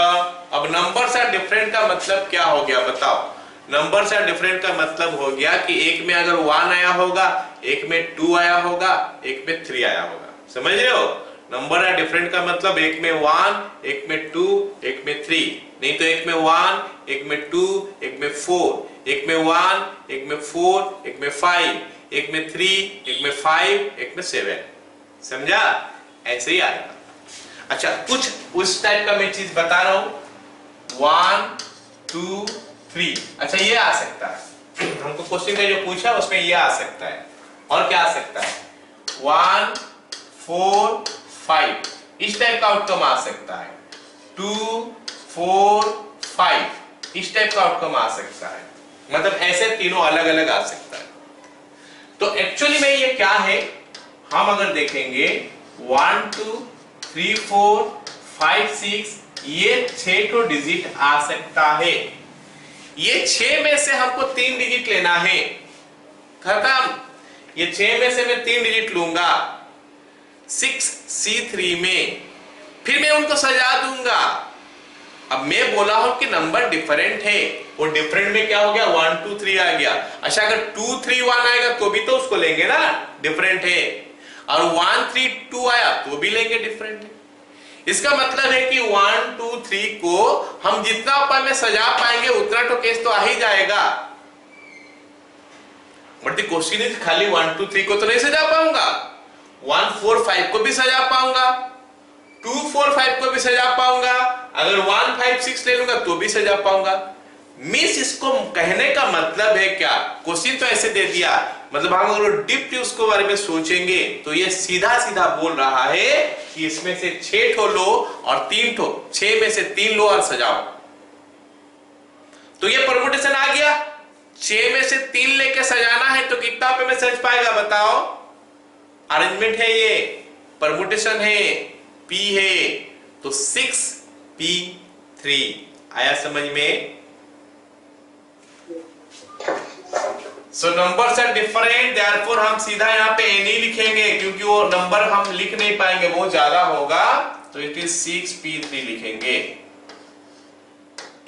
अब नंबर्स आर डिफरेंट का मतलब क्या हो गया बताओ? नंबर्स आर डिफरेंट का मतलब हो गया कि एक में अगर 1 आया होगा, एक में 2 आया होगा, एक में 3 आया होगा। समझ रहे हो? नंबर आर डिफरेंट का मतलब एक में 1, एक में 2, एक में 3, नहीं तो एक में 1, एक में 2, एक में 4, एक में 1, एक में 4, एक में 5, एक में 3, एक में 5, एक में 7। समझा? ऐसे ही आएगा। अच्छा, कुछ उस टाइप का मैं चीज बता रहा हूं। 1, 2, 3। अच्छा, ये आ सकता है। हमको क्वेश्चन का जो पूछा उसमें ये आ सकता है। और क्या आ सकता है? 1, 4, 5 इस टाइप का आउटकम आ सकता है। 2, 4, 5 इस टाइप का आउटकम आ सकता है। मतलब ऐसे तीनों अलग अलग आ सकता है। तो एक्चुअली में ये क्या है? हम अगर देखेंगे 1, 2, 3, 4, 5, 6 ये 6 तो डिजिट आ सकता है। ये 6 में से हमको 3 डिजिट लेना है। खत्म। ये 6 में से मैं 3 डिजिट लूंगा 6C3 में, फिर मैं उनको सजा दूंगा। अब मैं बोला हूं कि नंबर डिफरेंट है, वो डिफरेंट में क्या हो गया? 1, 2, 3 आ गया। अच्छा, अगर 2, 3, 1 आएगा तो भी तो उसको लेंगे ना, डिफरेंट है। और 1, 3, 2 आया तो भी लेंगे, डिफरेंट है। इसका मतलब है कि 1 2 3 को हम जितना उपाय में सजा पाएंगे उतना तो केस तो आ ही जाएगा, बट क्वेश्चन इज खाली 1 2 3 को तो नहीं सजा पाऊंगा, 1 4 5 को भी सजा पाऊंगा, 2 4 5 को भी सजा पाऊंगा, अगर 1 5 6 ले लूंगा तो भी सजा पाऊंगा। मिस इसको कहने का मतलब है क्या, क्वेश्चन तो ऐसे दे दिया, मतलब हम अगर डीप उसको बारे में सोचेंगे तो ये सीधा सीधा बोल रहा है कि इसमें से 6 ठो लो और 3 ठो, 6 में से 3 लो और सजाओ। तो ये परमुटेशन आ गया, 6 में से 3 लेके सजाना है तो कितना पे में सज पाएगा बताओ। अरेंजमेंट है, ये परमुटेशन है, P है, तो 6p3 आया समझ में। सो नंबर्स आर डिफरेंट, देयरफॉर हम सीधा यहाँ पे n ही लिखेंगे क्योंकि वो नंबर हम लिख नहीं पाएंगे, बहुत ज्यादा होगा, तो इट इज 6p3 लिखेंगे।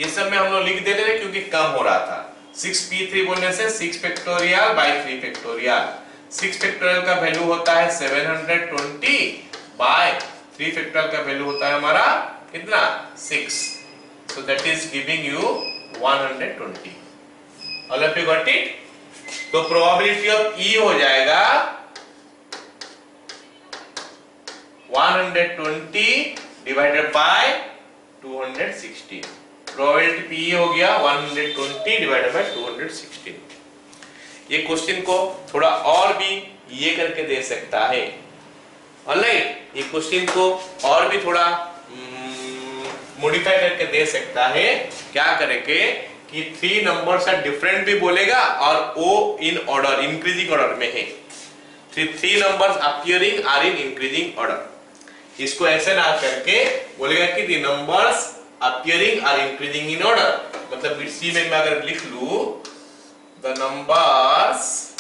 ये सब में हम लोग लिख देते थे क्योंकि कम हो रहा था। 6p3 बोलने से 6 फैक्टोरियल बाय 3 फैक्टोरियल, 6 फैक्टोरियल का वैल्यू होता है 720 बाय 3 फैक्टोरियल का वैल्यू होता है हमारा कितना 6, so that is giving you 120। All of you got it. तो प्रोबेबिलिटी ऑफ E हो जाएगा 120 डिवाइडेड बाय 216, प्रोबेबिलिटी P हो गया 120 डिवाइडेड बाय 216। ये क्वेश्चन को थोड़ा और भी ये करके दे सकता है, ऑलराइट, ये क्वेश्चन को और भी थोड़ा मॉडिफाई करके दे सकता है। क्या करेंगे कि 3 नंबर्स आर डिफरेंट भी बोलेगा और O in order, increasing order में है, 3 numbers appearing are in increasing order. इसको ऐसे ना करके बोलेगा कि the numbers appearing are increasing in order, मतलब बिट सी में मैं अगर लिख लूं the numbers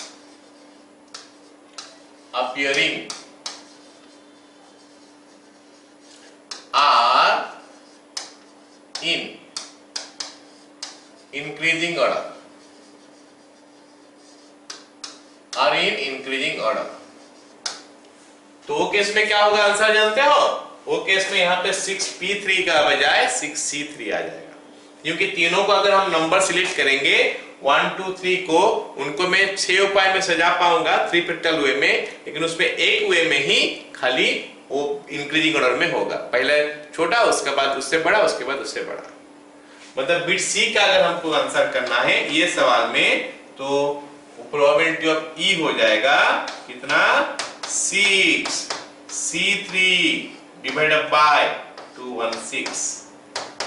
appearing are in increasing order, are in increasing order, तो वो केस में क्या होगा आंसर जानते हो? वो केस में यहाँ पे 6p3 का बजाय 6c3 आ जाएगा, क्योंकि तीनों को अगर हम नंबर सिलेक्ट करेंगे 1 2 3 को, उनको मैं 6 उपाय में सजा पाऊंगा 3 फैक्टोरियल वे में, लेकिन उसमें एक वे में ही खाली वो इंक्रीजिंग ऑर्डर में होगा, पहले छोटा उसके बाद उससे बड़ा उसके बाद उससे बड़ा। मतलब बिट सी का अगर हमको आंसर करना है ये सवाल में, तो प्रोबेबिलिटी ऑफ E हो जाएगा कितना 6c3 डिवाइडेड बाय 216,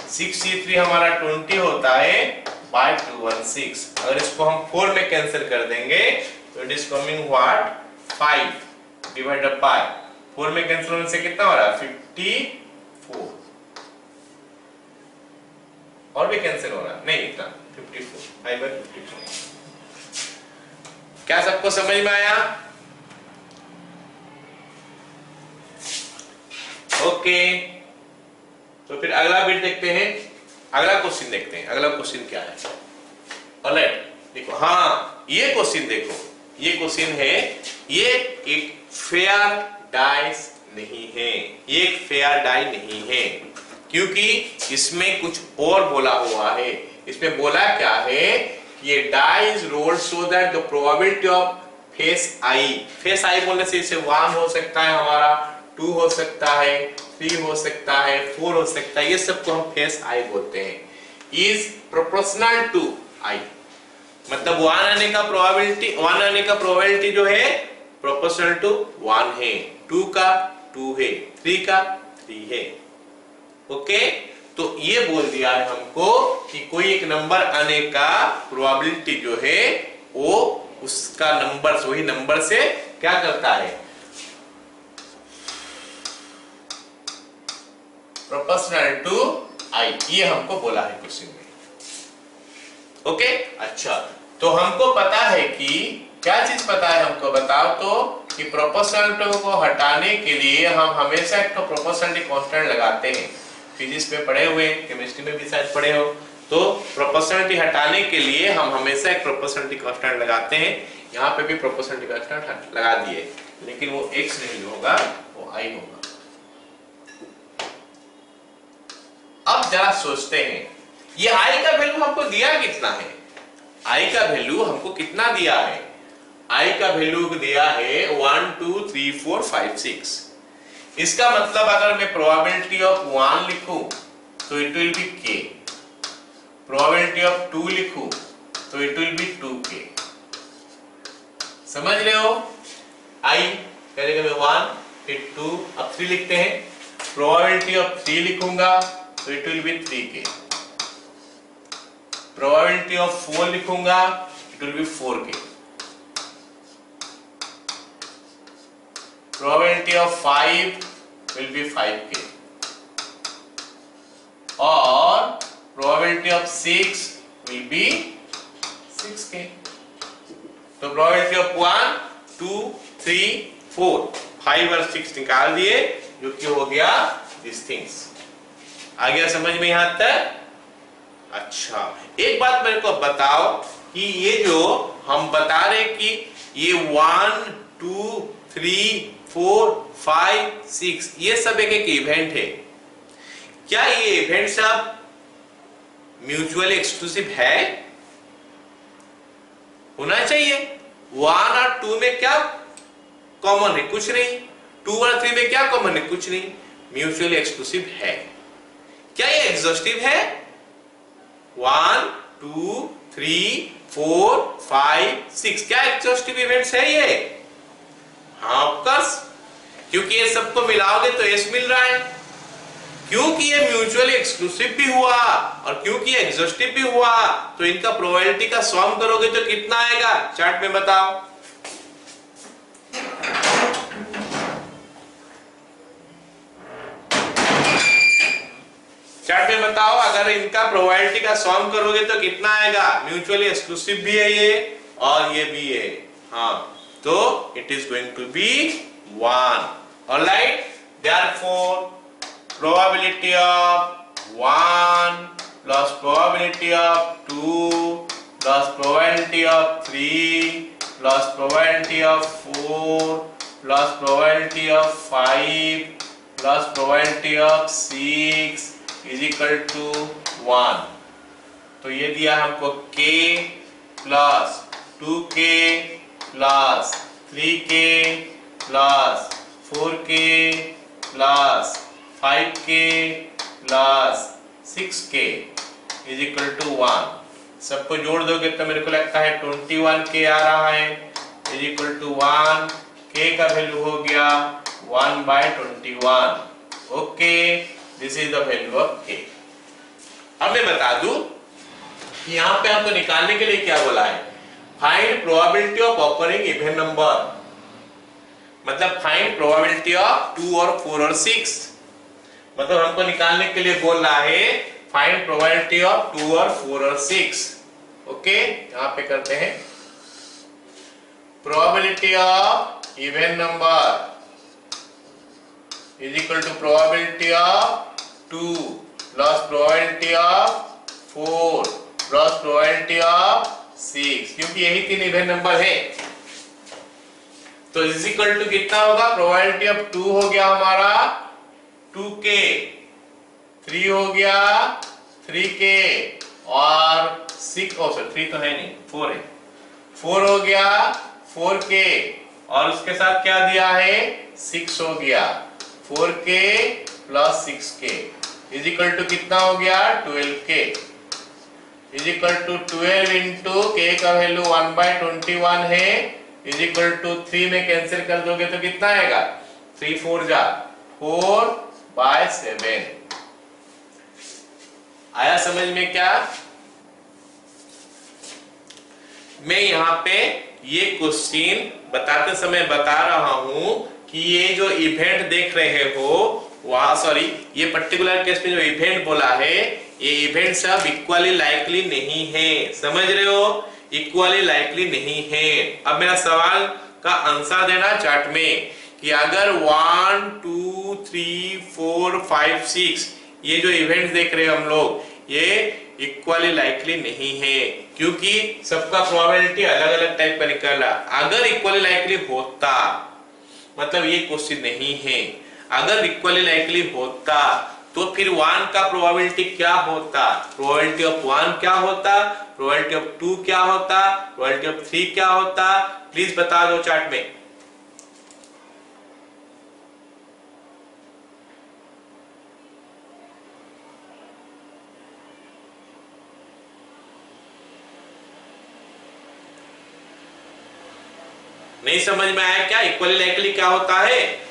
6c3 हमारा 20 होता है बाय 216। अगर इसको हम 4 में कैंसिल कर देंगे तो it is coming what 5 divided by 4 में कैंसिल होने से कितना हो रहा है 54, और भी कैंसिल हो रहा है नहीं इतना 54, 5/54। क्या सबको समझ में आया? ओके, तो फिर अगला बिट देखते हैं, अगला क्वेश्चन देखते हैं। अगला क्वेश्चन क्या है? ऑलराइट, देखो, हाँ ये क्वेश्चन देखो, ये क्वेश्चन है, ये एक फेयर डाइस नहीं है, ये एक फेयर डाई नहीं है, क्योंकि इसमें कुछ और बोला हुआ है। इसमें बोला क्या है कि ये die is rolled so that the probability of face आई बोलने से इसे 1 हो सकता है हमारा, 2 हो सकता है, 3 हो सकता है, 4 हो सकता है, ये सबको हम फेस आई बोलते हैं, इज प्रोपोर्शनल टू आई, मतलब 1 आने का प्रोबेबिलिटी जो है प्रोपोर्शनल टू 1 है, 2 का 2 है, 3 का 3 है। ओके, तो ये बोल दिया है हमको कि कोई एक नंबर आने का प्रोबेबिलिटी जो है वो उसका नंबर, वही नंबर से क्या करता है, प्रोपोर्शनल टू आई, ये हमको बोला है क्वेश्चन में। ओके, अच्छा, तो हमको पता है कि क्या चीज पता है हमको, बताओ तो, कि प्रोपोर्शनल को हटाने के लिए हम हमेशा एक तो प्रोपोर्शनलिटी कांस्टेंट लगाते हैं, फिजिक्स में पढ़े हुए, केमिस्ट्री में भी शायद पढ़े हो, तो प्रोपोर्शनलिटी हटाने के लिए हम हमेशा एक प्रोपोर्शनलिटी कांस्टेंट लगाते हैं। यहाँ पे भी प्रोपोर्शनलिटी कांस्टेंट लगा दिए, लेकिन वो x नहीं होगा, वो i होगा। जरा सोचते हैं, ये आई का वैल्यू हमको दिया कितना है? आई का वैल्यू हमको कितना दिया है? आई का वैल्यू दिया है 1 2 3 4 5 6। इसका मतलब अगर मैं प्रोबेबिलिटी ऑफ 1 लिखूं तो it will B k, probability of 2 लिखूं तो इट विल बी 2k। समझ रहे हो? आई पहले मैं 1 फिर 2 अब 3 लिखते हैं, प्रोबेबिलिटी ऑफ 3 लिखूंगा तो it will B 3k, probability of 4 लिखूंगा it will B 4k, probability of 5 will be 5k और probability of 6 will be 6k। तो प्रोबेबिलिटी ऑफ 1 2 3 4 5 और 6 निकाल दिए, जो कि हो गया दिस थिंग्स। आ गया समझ में यहां तक? अच्छा, एक बात मेरे को बताओ कि ये जो हम बता रहे कि ये 1 2 3 4 5 6 ये सब एक एक इवेंट है, क्या ये इवेंट सब म्यूचुअली एक्सक्लूसिव है? होना चाहिए। 1 और 2 में क्या कॉमन है? कुछ नहीं। 2 और 3 में क्या कॉमन है? कुछ नहीं। म्यूचुअली एक्सक्लूसिव है। क्या ये एग्जॉस्टिव है? 1 2 3 4 5 6 क्या एग्जॉस्टिव इवेंट्स है ये? हाँ ऑफकोर्स, क्योंकि ये सबको मिलाओगे तो एस मिल रहा है, क्योंकि ये म्यूचुअली एक्सक्लूसिव भी हुआ और क्योंकि ये एग्जॉस्टिव भी हुआ, तो इनका प्रोबेबिलिटी का सम करोगे तो कितना आएगा? चार्ट में बताओ। चार्ट में बताओ, अगर इनका प्रोबेबिलिटी का सम करोगे तो कितना आएगा? म्यूचुअली एक्सक्लूसिव भी है ये और ये भी है, हाँ, तो it is going to be 1। Alright, therefore probability of 1 plus probability of 2 plus probability of 3 plus probability of 4 plus probability of 5 plus probability of 6 is equal to 1। तो ये दिया हमको k plus 2k plus 3k plus 4k plus 5k plus 6k is equal to 1। सबको जोड़ दोगे तो मेरे को लगता है 21k आ रहा है, is equal to 1। k का वैल्यू हो गया 1/21। Okay, this is the value of k। अब मैं बता दूं कि यहाँ पे हमको निकालने के लिए क्या बोला है? Find probability of occurring even number, मतलब फाइंड प्रोबेबिलिटी ऑफ 2 और 4 और 6। मतलब हमको निकालने के लिए बोल रहा है फाइंड प्रोबेबिलिटी ऑफ 2 और 4 और 6। ओके, यहां पे करते हैं probability of even number is equal to probability of 2 plus probability of 4 plus probability of 6, क्योंकि यही 3 इवन नंबर है। तो इज इक्वल टू कितना होगा? प्रोबेबिलिटी ऑफ 2 हो गया हमारा 2k, 3 हो गया 3k और 6 3 तो है नहीं, 4 है, 4 हो गया 4k और उसके साथ क्या दिया है? 6 हो गया, 4k plus 6k is equal to कितना हो गया? 12k is equal to 12 into k का वैल्यू 1/21 है, इज इक्वल टू 3 में कैंसिल कर दोगे तो कितना आएगा? 3 4 जा 4/7। आया समझ में क्या? मैं यहाँ पे ये क्वेश्चन बताते समय बता रहा हूं कि ये जो इवेंट देख रहे हो वहां, सॉरी, ये पर्टिकुलर केस में जो इवेंट बोला है, ये इवेंट सब इक्वली लाइकली नहीं है। समझ रहे हो? इक्वली लाइकली नहीं है। अब मेरा सवाल का आंसर देना चार्ट में कि अगर 1 2 3 4 5 6 ये जो इवेंट्स देख रहे हैं हम लोग, ये इक्वली लाइकली नहीं है, क्योंकि सबका प्रोबेबिलिटी अलग अलग टाइप का निकला। अगर इक्वली लाइकली होता, मतलब ये क्वेश्चन नहीं है, अगर इक्वली लाइकली होता तो फिर 1 का प्रोबेबिलिटी क्या होता, प्रोबेबिलिटी ऑफ 1 क्या होता, प्रोबेबिलिटी ऑफ 2 क्या होता, प्रोबेबिलिटी ऑफ 3 क्या होता, प्लीज बता दो चार्ट में। नहीं समझ में आया क्या? इक्वली लाइकली क्या होता है?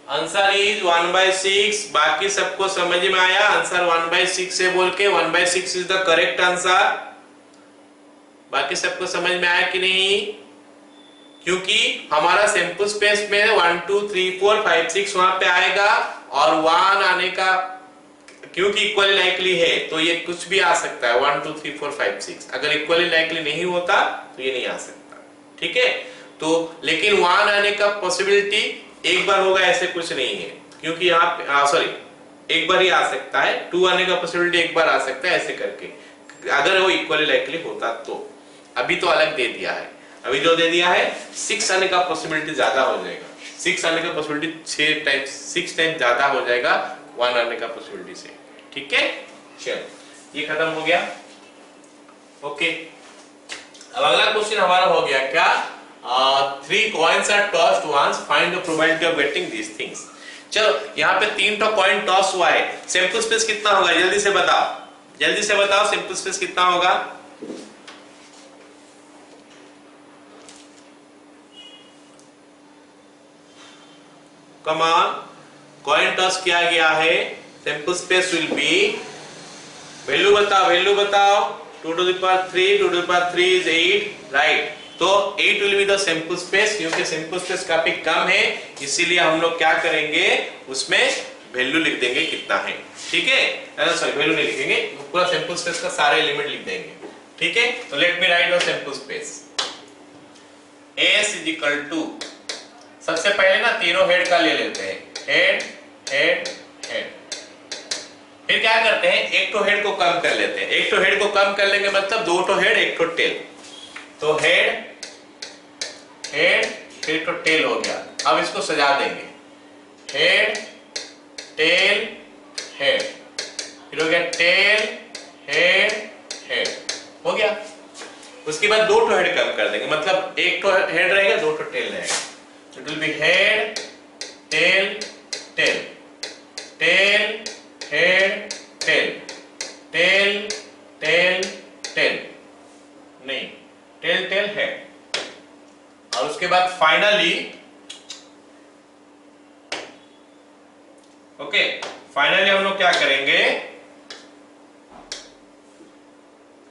Answer is 1/6। बाकी सबको समझ में आया? आंसर 1/6 है बोल के 1/6 इज द करेक्ट आंसर। बाकी सबको समझ में आया कि नहीं? क्योंकि हमारा सैंपल स्पेस में 1 2 3 4 5 6 वहां पे आएगा और 1 आने का, क्योंकि इक्वली लाइकली है तो ये कुछ भी आ सकता है 1 2 3 4 5 6। अगर इक्वली लाइकली नहीं होता तो ये नहीं आ सकता, ठीक है? तो लेकिन 1 आने का पॉसिबिलिटी एक बार होगा ऐसे कुछ नहीं है, क्योंकि यहाँ पे सॉरी एक बार ही आ सकता है। 2 आने का पॉसिबिलिटी एक बार आ सकता है ऐसे करके, अगर वो इक्वली लाइकली होता तो। अभी तो अलग दे दिया है, अभी जो दे दिया है 6 आने का पॉसिबिलिटी ज्यादा हो जाएगा। 6 आने का पॉसिबिलिटी 6 टाइम्स ज्यादा हो जाएगा 1 आने का पॉसिबिलिटी से, ठीक है? चलो ये खत्म हो गया। ओके, अब अगला क्वेश्चन हमारा हो गया क्या? 3 coins are tossed once, find the probability of getting these things। चलो यहाँ पे 3 तो कॉइन टॉस हुआ है, सैंपल स्पेस कितना होगा जल्दी से बताओ, जल्दी से बताओ सैंपल स्पेस कितना होगा? कम ऑन, कॉइन टॉस किया गया है, sample space will be, value बताओ, वैल्यू बताओ। 2 to the power 3, 2 to the power 3 is 8, right? तो 8 will be the sample space, क्योंकि सैंपल स्पेस काफी कम है इसीलिए हम लोग क्या करेंगे उसमें वैल्यू लिख देंगे कितना है, ठीक है? सॉरी वैल्यू नहीं लिखेंगे, पूरा सैंपल स्पेस का सारे एलिमेंट लिख देंगे, ठीक है? तो let me right the sample space. S is equal to, सबसे पहले ना तीनों हेड का ले लेते हैं, हेड हेड हेड। फिर क्या करते हैं, एक तो हेड को कम कर लेते हैं। एक तो हेड को कम कर लेंगे मतलब 2 तो हेड 1 तो टेल, तो हेड हेड फिर तो टेल हो गया। अब इसको सजा देंगे, हेड टेल हेड, फिर हो गया टेल हेड हेड, हो गया। उसके बाद 2 तो हेड कम कर देंगे मतलब 1 तो हेड रहेगा 2 तो टेल रहेगा। It will be head tail tail tail head tail tail tail tail, नहीं टेल टेल हेड। और उसके बाद फाइनली ओके, फाइनली हम लोग क्या करेंगे,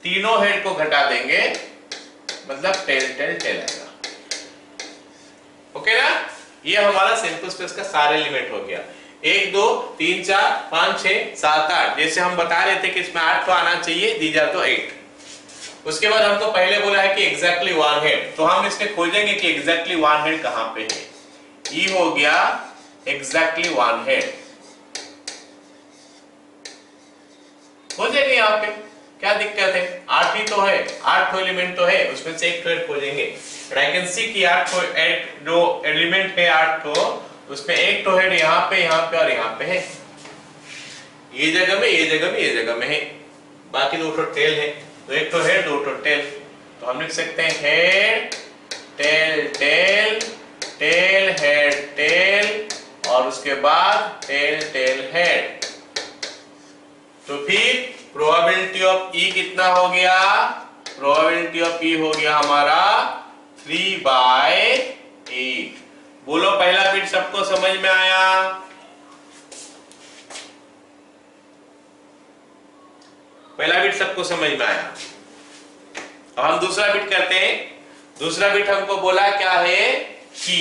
तीनों हेड को घटा देंगे मतलब टेल टेल टेल आएगा, ओके ना? ये हमारा सैंपल स्पेस का सारे एलिमेंट हो गया। 1 2 3 4 5 6 7 8, जैसे हम बता रहे थे कि इसमें 8 तो आना चाहिए, दीज आर तो 8। उसके बाद हमको पहले बोला है कि एग्जैक्टली 1 हेड, तो हम इसमें खोजेंगे कि एग्जैक्टली 1 हेड कहां पे है। ई हो गया एग्जैक्टली 1 हेड, खोजेंगे यहाँ पे, क्या दिक्कत है? 8 ही तो है, 8 एलिमेंट तो है, उसमें से 1 हेड खोजेंगे। आई कैन सी कि 8 जो एलिमेंट है 8 उसमें 1 तो हेड यहाँ पे और यहाँ पे है, ये जगह में ये जगह में ये जगह में है, बाकी 2 तो टेल है, तो 1 तो हेड 2 तो टेल। तो हम लिख सकते हैं head tail tail tail head tail और उसके बाद टेल टेल हेड। तो फिर प्रोबेबिलिटी ऑफ ई कितना हो गया? प्रोबेबिलिटी ऑफ ई हो गया हमारा 3/8। बोलो पहला बिट सबको समझ में आया? पहला बिट सबको समझ में आया? अब हम दूसरा बिट करते हैं। दूसरा बिट हमको बोला क्या है कि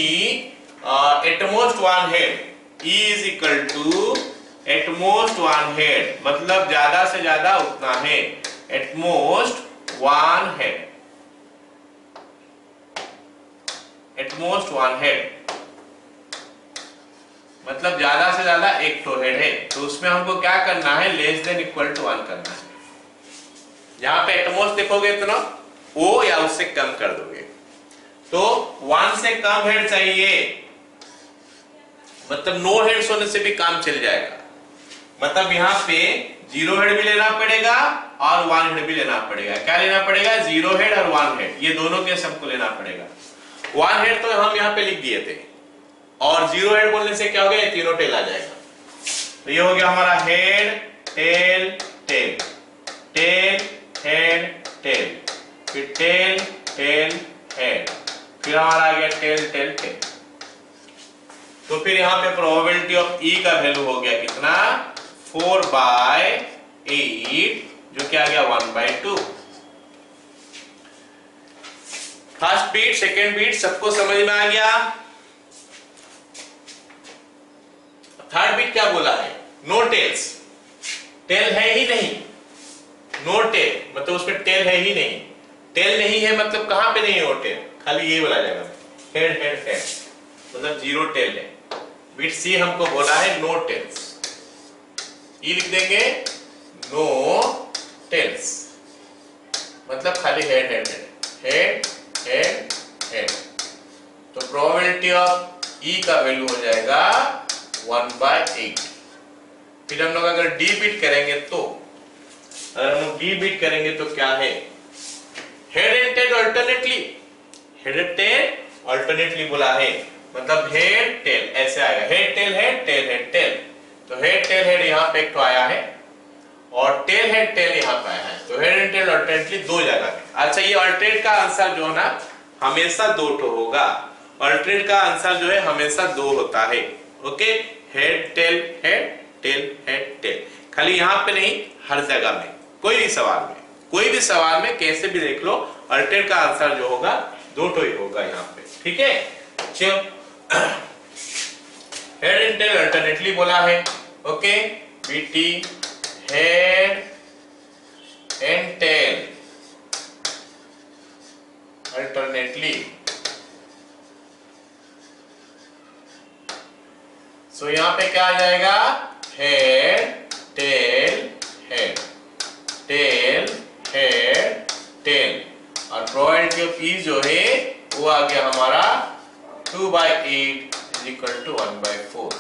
at most 1 head, E is equal to at most 1 head, मतलब ज्यादा से ज्यादा उतना है, एटमोस्ट 1 हेड, एटमोस्ट 1 हेड मतलब ज्यादा से ज्यादा 1 तो हेड है, तो उसमें हमको क्या करना है, लेस देन इक्वल टू 1 करना है। यहां पे एटमोस्ट देखोगे तो ना O या उससे कम कर दोगे, तो 1 से कम हेड चाहिए, मतलब नो हेड्स होने से भी काम चल जाएगा। मतलब यहाँ पे 0 हेड भी लेना पड़ेगा और 1 हेड भी लेना पड़ेगा। क्या लेना पड़ेगा? 0 हेड और 1 हेड, ये दोनों केस हमको लेना पड़ेगा। 1 हेड तो हम यहाँ पे लिख दिए थे, और 0 हेड बोलने से क्या हो गया? तीनों टेल आ जाएगा। तो ये हो गया हमारा head tail tail, tail head tail, फिर टेल टेल हेड, फिर हमारा आ गया टेल टेल टेल। तो फिर यहाँ पे प्रोबेबिलिटी ऑफ ई का वैल्यू हो गया कितना? 4/8, जो क्या आ गया? 1/2। फर्स्ट बीट, सेकेंड बीट सबको समझ में आ गया। थर्ड बीट क्या बोला है? नो टेल्स, टेल है ही नहीं। नो टेल मतलब उसमें टेल है ही नहीं। टेल नहीं है मतलब कहां पे नहीं है वो टेल? खाली ये बोला जाएगा हेड हेड हेड, मतलब 0 टेल है। बीट सी हमको बोला है नो टेल्स, ई लिख देंगे नो टेल्स, मतलब खाली head head head head head. तो प्रोबेबिलिटी ऑफ ई का वैल्यू हो जाएगा 1/8। फिर हम लोग अगर डी बीट करेंगे तो, अगर हम डी बीट करेंगे तो क्या है? Head and tail alternately, head and tail alternately बोला है, मतलब हेड टेल ऐसे आएगा, head tail head tail head tail. तो हेड टेल हेड यहाँ पे एक तो आया है, और टेल हेड टेल यहाँ पे आया है। तो हेड एंड टेल अल्टरनेटली 2 जगह पे। अच्छा, ये अल्टरनेट का आंसर जो है ना हमेशा 2 ठो होगा। अल्टरनेट का आंसर जो है हमेशा 2 होता है। Okay, head tail head tail head tell, खाली यहाँ पे नहीं, हर जगह में, कोई भी सवाल में कैसे भी देख लो, अल्टरनेट का आंसर जो होगा 2 ठो ही होगा यहाँ पे। ठीक है, चलो हेड एंड टेल अल्टरनेटली बोला है। Okay, BT head and tail alternately. So यहां पे क्या आ जाएगा? Head tail head tail head tail, और प्रोबेबिलिटी ऑफ ई जो है वो आ गया हमारा 2/8 = 1/4।